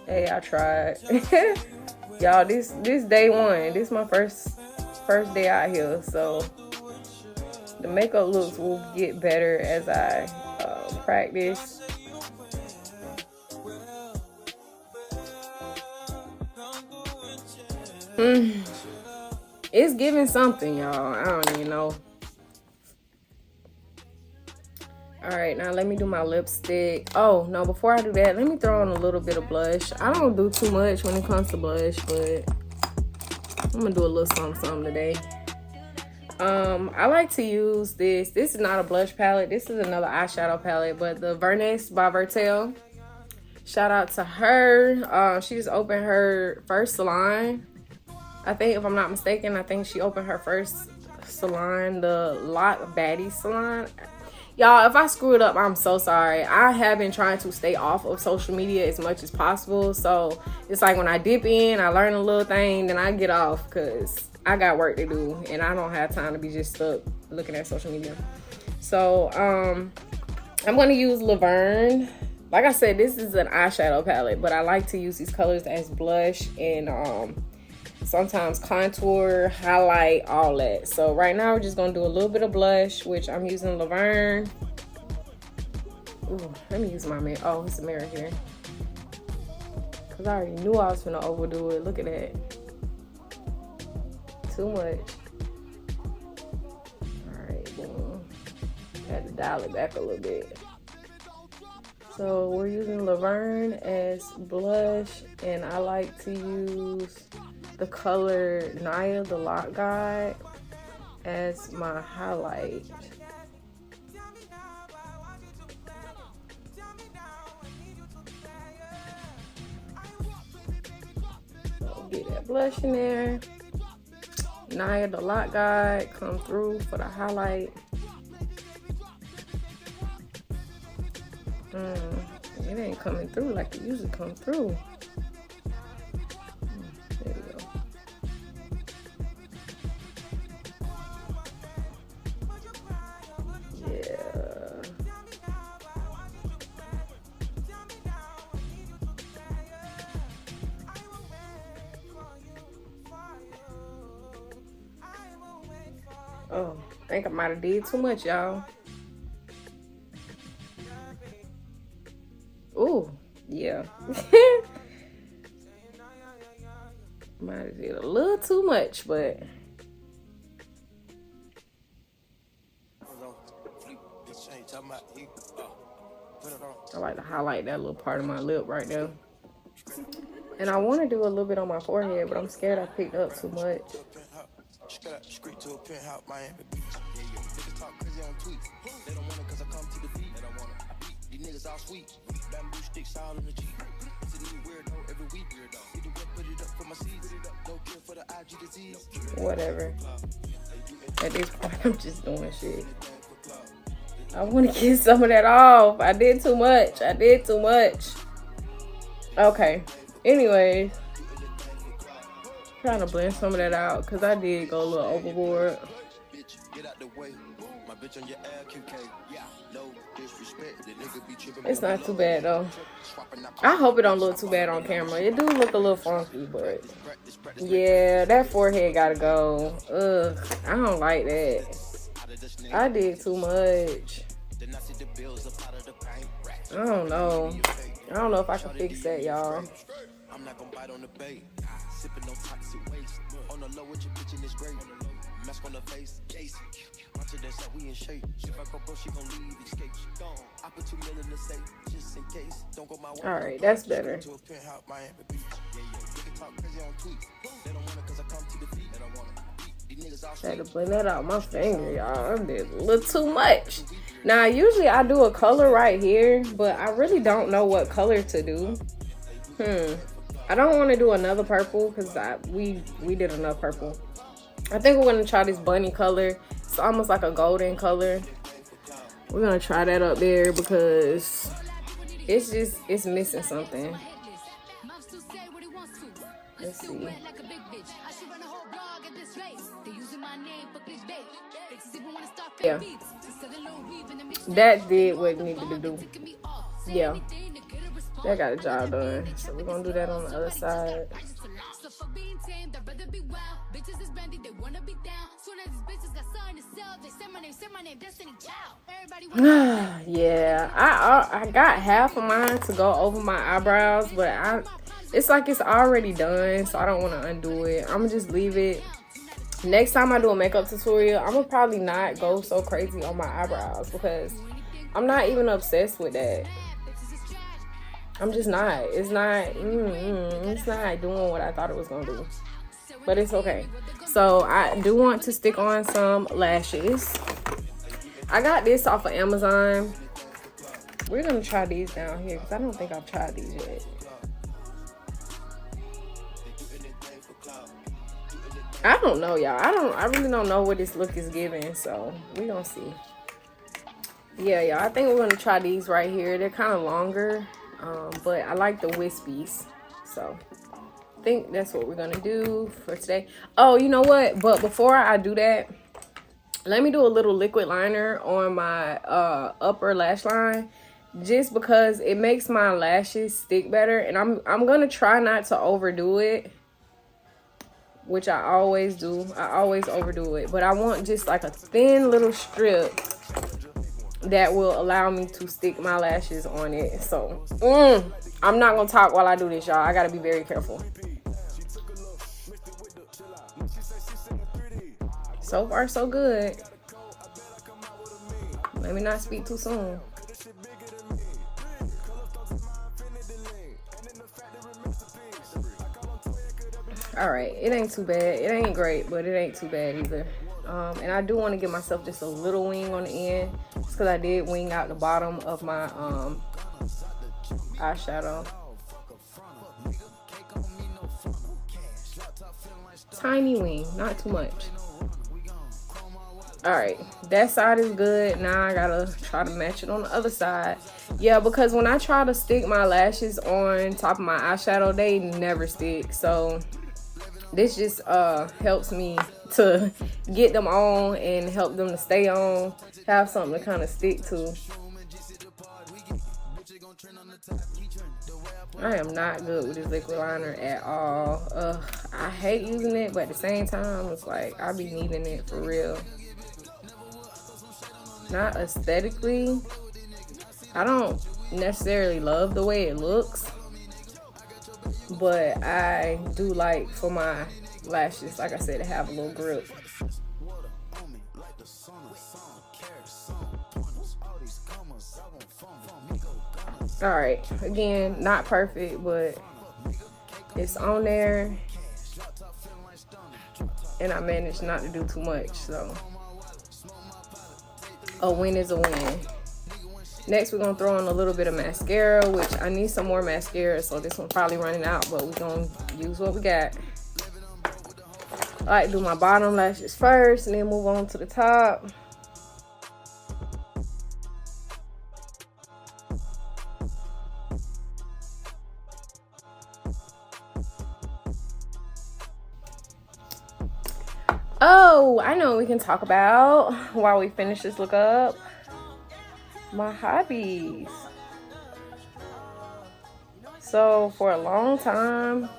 S3: hey, I tried. Y'all, this day one. This is my first day out here, so the makeup looks will get better as I practice. It's giving something, y'all. I don't even know. All right, now let me do my lipstick. Oh, no, before I do that, let me throw on a little bit of blush. I don't do too much when it comes to blush, but I'm gonna do a little something today. I like to use this. This is not a blush palette. This is another eyeshadow palette, but the Vernus by Vertel. Shout out to her. She just opened her first salon. I think, if I'm not mistaken, I think she opened her first salon, the Lock Baddie salon. Y'all, if I screw it up, I'm so sorry. I have been trying to stay off of social media as much as possible. So it's like when I dip in, I learn a little thing, then I get off because I got work to do and I don't have time to be just stuck looking at social media. So I'm going to use Laverne. Like I said, this is an eyeshadow palette, but I like to use these colors as blush and sometimes contour, highlight, all that. So right now we're just gonna do a little bit of blush, which I'm using Laverne. Ooh, let me use my mirror. Oh, it's a mirror here. Cause I already knew I was gonna overdo it. Look at that. Too much. All right, boom. Had to dial it back a little bit. So we're using Laverne as blush, and I like to use the color Naya, the Lock Guide, as my highlight. So get that blush in there. Naya, the Lock Guide, come through for the highlight. It ain't coming through like it usually comes through. There we go. Yeah. Oh, I think I might have did too much, y'all. Ooh, yeah. Might have did a little too much, but I like to highlight that little part of my lip right there. And I want to do a little bit on my forehead, but I'm scared I picked up too much. Niggas all sweet, bamboo sticks all in the Jeep. Weirdo every week. Put it up for my seeds. No cure for the IG disease. Whatever. At this point, I'm just doing shit. I want to get some of that off. I did too much. Okay. Anyways, trying to blend some of that out because I did go a little overboard. It's not too bad though. I hope it don't look too bad on camera. It do look a little funky, but yeah, that forehead gotta go. Ugh, I don't like that. I did too much. I don't know if I can fix that, y'all. I'm not gonna bite on the bait. Sipping no toxic waste. On the low with your bitch in this grave. Mask on the face. Until that's how we in shape. If I go broke, she gon' leave, escape. I put 2 million in the safe, just in case. Don't go my way. Alright, that's better. Had to blend that out my finger, y'all. I did a little too much. Now, usually I do a color right here, but I really don't know what color to do. I don't want to do another purple because we did enough purple. I think we're gonna try this bunny color. It's almost like a golden color. We're gonna try that up there because it's missing something. Let's see. Yeah, that did what it needed to do. Yeah, that got a job done. So we're gonna do that on the other side. Yeah, I got half of mine to go over my eyebrows, but it's like it's already done, so I don't want to undo it. I'm gonna just leave it. Next time I do a makeup tutorial, I'm gonna probably not go so crazy on my eyebrows because I'm not even obsessed with that. I'm just not. It's not doing what I thought it was gonna do. But it's okay. So I do want to stick on some lashes. I got this off of Amazon. We're gonna try these down here because I don't think I've tried these yet. I don't know, y'all. I really don't know what this look is giving, so we gonna see. Yeah, y'all. I think we're gonna try these right here. They're kind of longer, but I like the wispies, so I think that's what we're gonna do for today. Oh, you know what? But before I do that, let me do a little liquid liner on my upper lash line, just because it makes my lashes stick better, and I'm gonna try not to overdo it, which I always do. I always overdo it, but I want just like a thin little strip that will allow me to stick my lashes on it. So I'm not gonna talk while I do this, y'all. I gotta be very careful. So far so good. Let me not speak too soon. All right, it ain't too bad. It ain't great, but it ain't too bad either. And I do want to give myself just a little wing on the end, just because I did wing out the bottom of my eyeshadow. Tiny wing, not too much. All right, that side is good. Now I gotta try to match it on the other side. Yeah, because when I try to stick my lashes on top of my eyeshadow, they never stick. So this just helps me to get them on and help them to stay on, have something to kind of stick to. I am not good with this liquid liner at all. I hate using it, but at the same time, it's like I be needing it for real. Not aesthetically, I don't necessarily love the way it looks, but I do like for my lashes, like I said, to have a little grip. All right, again, not perfect, but it's on there, and I managed not to do too much, so a win is a win. Next, we're gonna throw in a little bit of mascara, which I need some more mascara, so this one's probably running out, but we're gonna use what we got. I like to do my bottom lashes first and then move on to the top. Oh, I know what we can talk about while we finish this look up. My hobbies. So for a long time,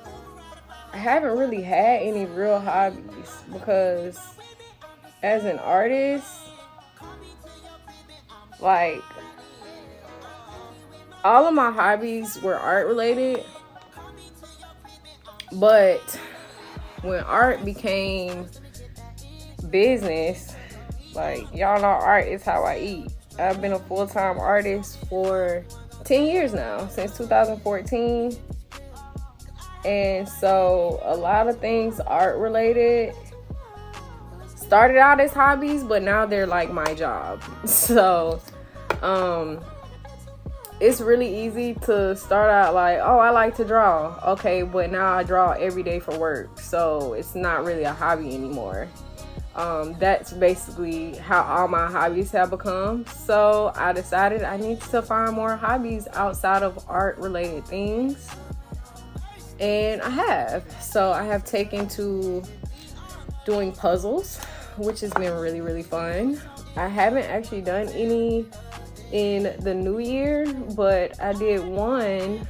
S3: I haven't really had any real hobbies because as an artist, like all of my hobbies were art related, but when art became business, like y'all know, art is how I eat. I've been a full-time artist for 10 years now, since 2014. And so a lot of things art related started out as hobbies, but now they're like my job. So it's really easy to start out like, oh, I like to draw. Okay, but now I draw every day for work. So it's not really a hobby anymore. That's basically how all my hobbies have become. So I decided I need to find more hobbies outside of art related things. And I have. So I have taken to doing puzzles, which has been really, really fun. I haven't actually done any in the new year, but I did one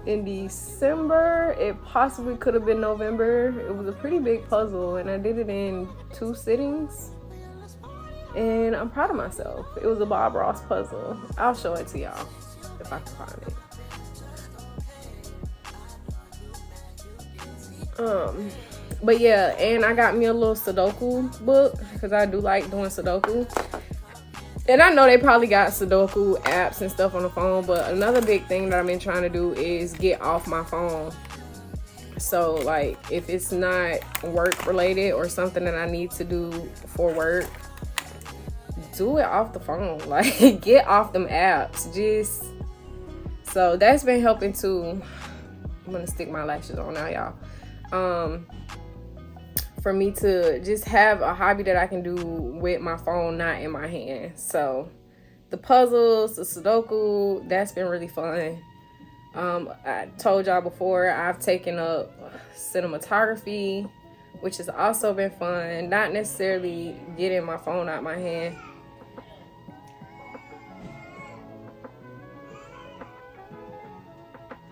S3: in December. It possibly could have been November. It was a pretty big puzzle, and I did it in 2 sittings, and I'm proud of myself. It was a Bob Ross puzzle. I'll show it to y'all if I can find it. But yeah, and I got me a little Sudoku book because I do like doing Sudoku. And I know they probably got Sudoku apps and stuff on the phone, but another big thing that I've been trying to do is get off my phone. So like if it's not work related or something that I need to do for work, do it off the phone. Like get off them apps. So that's been helping too. I'm gonna stick my lashes on now, y'all. For me to just have a hobby that I can do with my phone not in my hand. So the puzzles, the Sudoku, that's been really fun. I told y'all before, I've taken up cinematography, which has also been fun. Not necessarily getting my phone out my hand.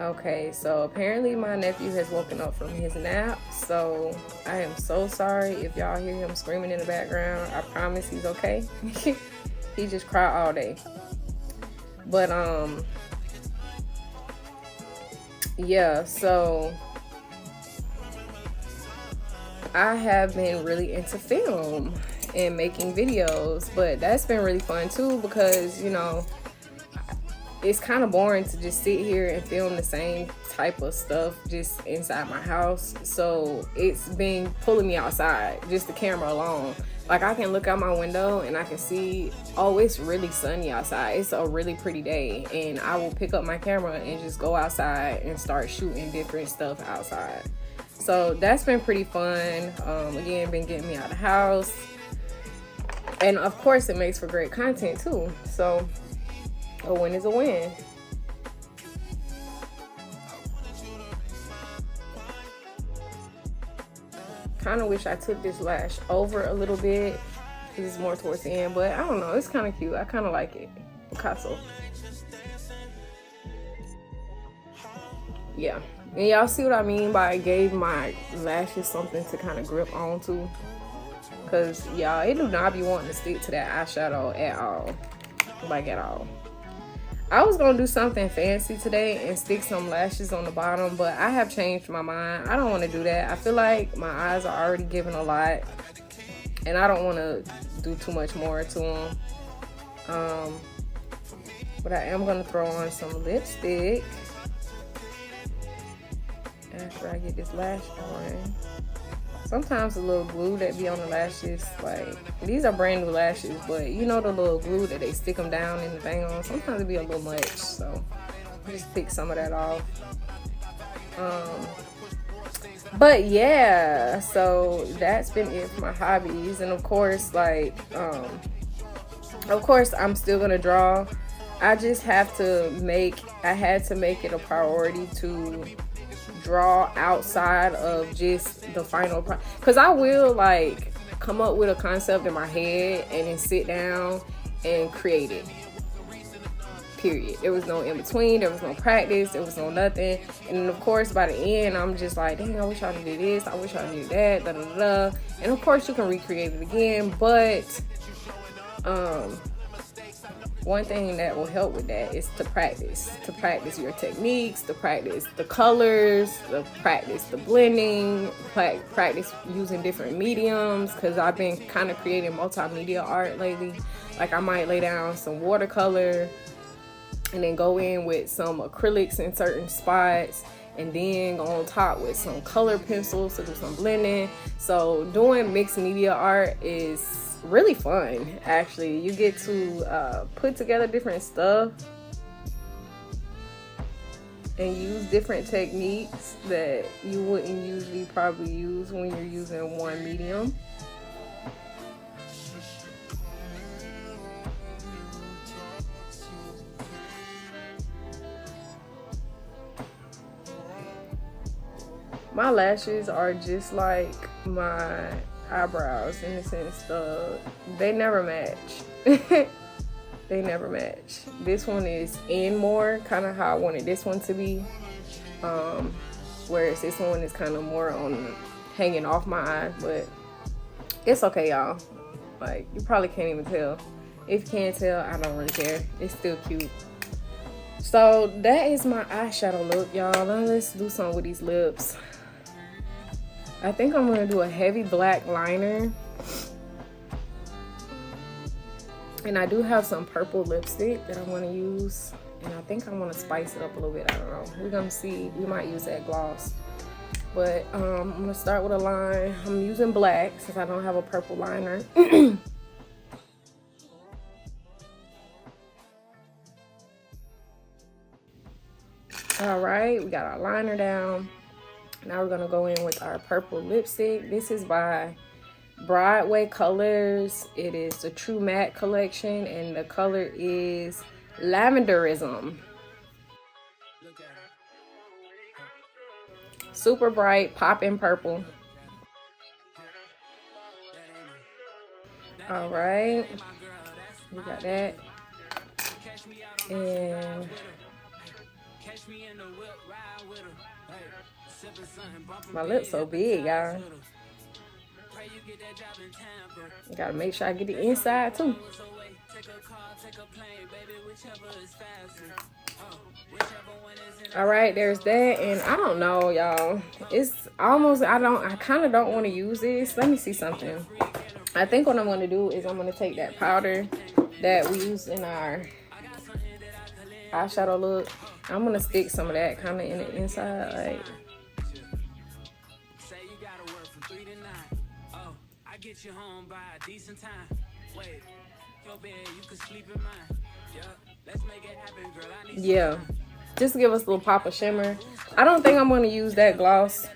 S3: Okay, so apparently my nephew has woken up from his nap, so I am so sorry if y'all hear him screaming in the background. I promise he's okay. He just cried all day. But yeah, so I have been really into film and making videos, but that's been really fun too because, you know, it's kind of boring to just sit here and film the same type of stuff just inside my house. So it's been pulling me outside, just the camera alone. Like I can look out my window and I can see, oh, it's really sunny outside. It's a really pretty day. And I will pick up my camera and just go outside and start shooting different stuff outside. So that's been pretty fun. Again, been getting me out of the house. And of course it makes for great content too. So a win is a win. Kind of wish I took this lash over a little bit because it's more towards the end, but I don't know, it's kind of cute. I kind of like it. Picasso. Yeah, and y'all see what I mean by I gave my lashes something to kind of grip onto, because y'all, it do not be wanting to stick to that eyeshadow at all, like at all. I was gonna do something fancy today and stick some lashes on the bottom, but I have changed my mind. I don't want to do that. I feel like my eyes are already giving a lot, and I don't want to do too much more to them. But I am gonna throw on some lipstick after I get this lash on. Sometimes the little glue that be on the lashes, like, these are brand new lashes, but you know the little glue that they stick them down in the thing on, sometimes it be a little much, so I just pick some of that off. But yeah, so that's been it for my hobbies. And of course, like, of course I'm still gonna draw. I just have to I had to make it a priority to draw outside of just the final because I will like come up with a concept in my head and then sit down and create it, period. There was no in between, there was no practice, there was no nothing. And then of course by the end I'm just like, dang, I wish I did this, I wish I did that, da da da. And of course you can recreate it again, but one thing that will help with that is to practice your techniques, to practice the colors, to practice the blending, practice using different mediums, because I've been kind of creating multimedia art lately. Like I might lay down some watercolor and then go in with some acrylics in certain spots, and then go on top with some color pencils to do some blending. So doing mixed media art is really fun. Actually, you get to put together different stuff and use different techniques that you wouldn't usually probably use when you're using one medium. My lashes are just like my eyebrows in the sense of they never match. They never match. This one is in more, kind of how I wanted this one to be. Whereas this one is kind of more on hanging off my eye, but it's okay, y'all. Like, you probably can't even tell. If you can't tell, I don't really care. It's still cute. So that is my eyeshadow look, y'all. Now let's do something with these lips. I think I'm gonna do a heavy black liner. And I do have some purple lipstick that I wanna use. And I think I wanna spice it up a little bit, I don't know. We're gonna see, we might use that gloss. But I'm gonna start with a line. I'm using black since I don't have a purple liner. All right, we got our liner down. Now we're gonna go in with our purple lipstick. This is by Broadway Colors. It is the True Matte collection, and the color is Lavenderism. Super bright, popping purple. All right, we got that. And my lips so big, y'all. I gotta make sure I get the inside too. All right, there's that. And I don't know, y'all. It's almost, I kind of don't want to use this. Let me see something. I think what I'm going to do is I'm going to take that powder that we used in our eyeshadow look. I'm going to stick some of that kind of in the inside, like. Get you home by a decent time. Wait, your bed, you can sleep in mine. Yeah, let's make it happen, girl. I need yeah, just to give us a little pop of shimmer. I don't think I'm going to use that gloss.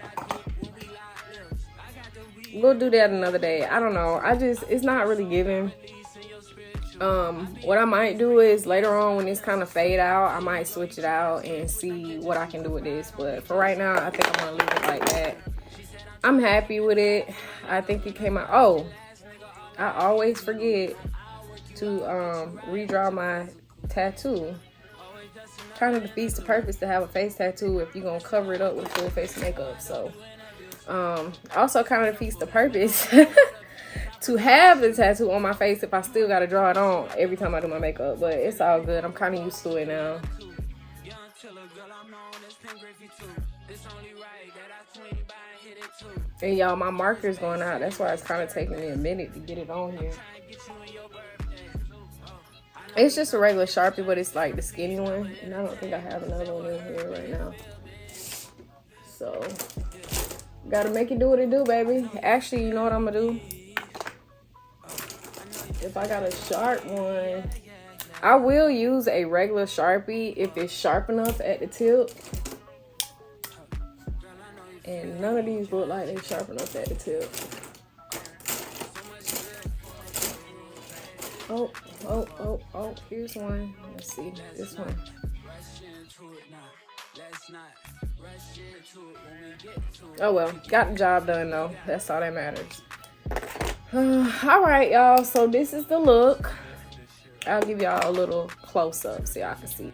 S3: We'll do that another day. I don't know. It's not really giving. What I might do is later on when it's kind of fade out, I might switch it out and see what I can do with this. But for right now, I think I'm going to leave it like that. I'm happy with it. I think it came out. Oh, I always forget to redraw my tattoo. Kind of defeats the purpose to have a face tattoo if you're gonna cover it up with full face makeup. So also kind of defeats the purpose to have the tattoo on my face if I still gotta draw it on every time I do my makeup. But it's all good. I'm kind of used to it now. And y'all, my marker's going out. That's why it's kind of taking me a minute to get it on here. It's just a regular Sharpie, but it's like the skinny one. And I don't think I have another one in here right now. So, gotta make it do what it do, baby. Actually, you know what I'm gonna do? If I got a sharp one, I will use a regular Sharpie if it's sharp enough at the tip. And none of these look like they're sharp enough at the tip. Oh, here's one. Let's see, this one. Oh well, got the job done though. That's all that matters. All right, y'all, so this is the look. I'll give y'all a little close-up so y'all can see.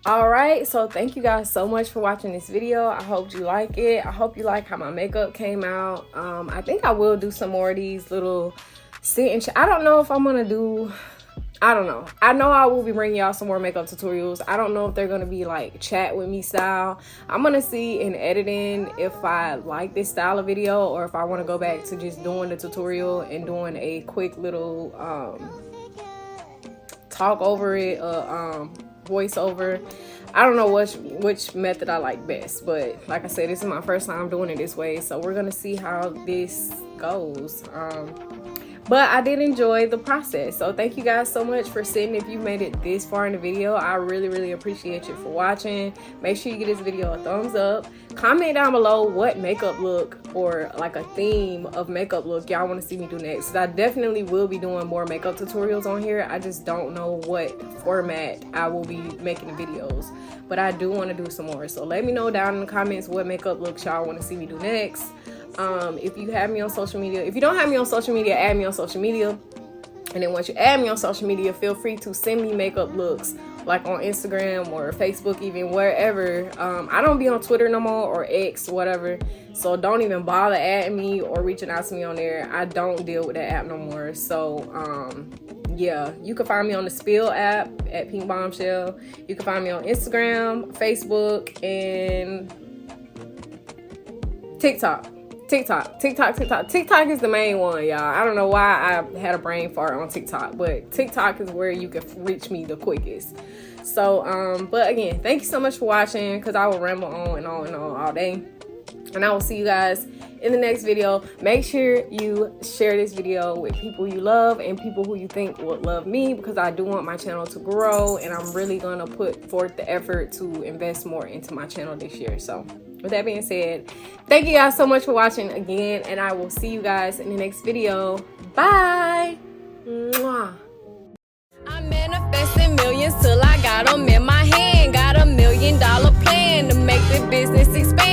S3: All right, so thank you guys so much for watching this video. I hope you like it. I hope you like how my makeup came out. I think I will do some more of these little sit and I don't know if I'm gonna do, I don't know. I know I will be bringing y'all some more makeup tutorials. I don't know if they're gonna be like chat with me style. I'm gonna see in editing if I like this style of video or if I want to go back to just doing the tutorial and doing a quick little talk over it, voiceover. I don't know which method I like best, but like I said, this is my first time doing it this way, so we're gonna see how this goes. But I did enjoy the process, so thank you guys so much for sitting. If you made it this far in the video, I really appreciate you for watching. Make sure you give this video a thumbs up. Comment down below what makeup look or like a theme of makeup look y'all want to see me do next, because I definitely will be doing more makeup tutorials on here. I just don't know what format I will be making the videos, but I do want to do some more. So let me know down in the comments what makeup looks y'all want to see me do next. If you have me on social media, if you don't have me on social media, add me on social media. And then once you add me on social media, feel free to send me makeup looks like on Instagram or Facebook, even wherever. I don't be on Twitter no more, or X, whatever, so don't even bother adding me or reaching out to me on there. I don't deal with that app no more. So yeah, you can find me on the Spill app at Pink Bombshell. You can find me on Instagram, Facebook, and TikTok is the main one, y'all. I don't know why I had a brain fart on TikTok, but TikTok is where you can reach me the quickest. So but again, thank you so much for watching, because I will ramble on and on and on all day, and I will see you guys in the next video. Make sure you share this video with people you love and people who you think would love me, because I do want my channel to grow, and I'm really gonna put forth the effort to invest more into my channel this year. So with that being said, thank you guys so much for watching again, and I will see you guys in the next video. Bye. Mwah.
S1: I'm manifesting millions till I got them in my hand. Got $1 million plan to make the business expand.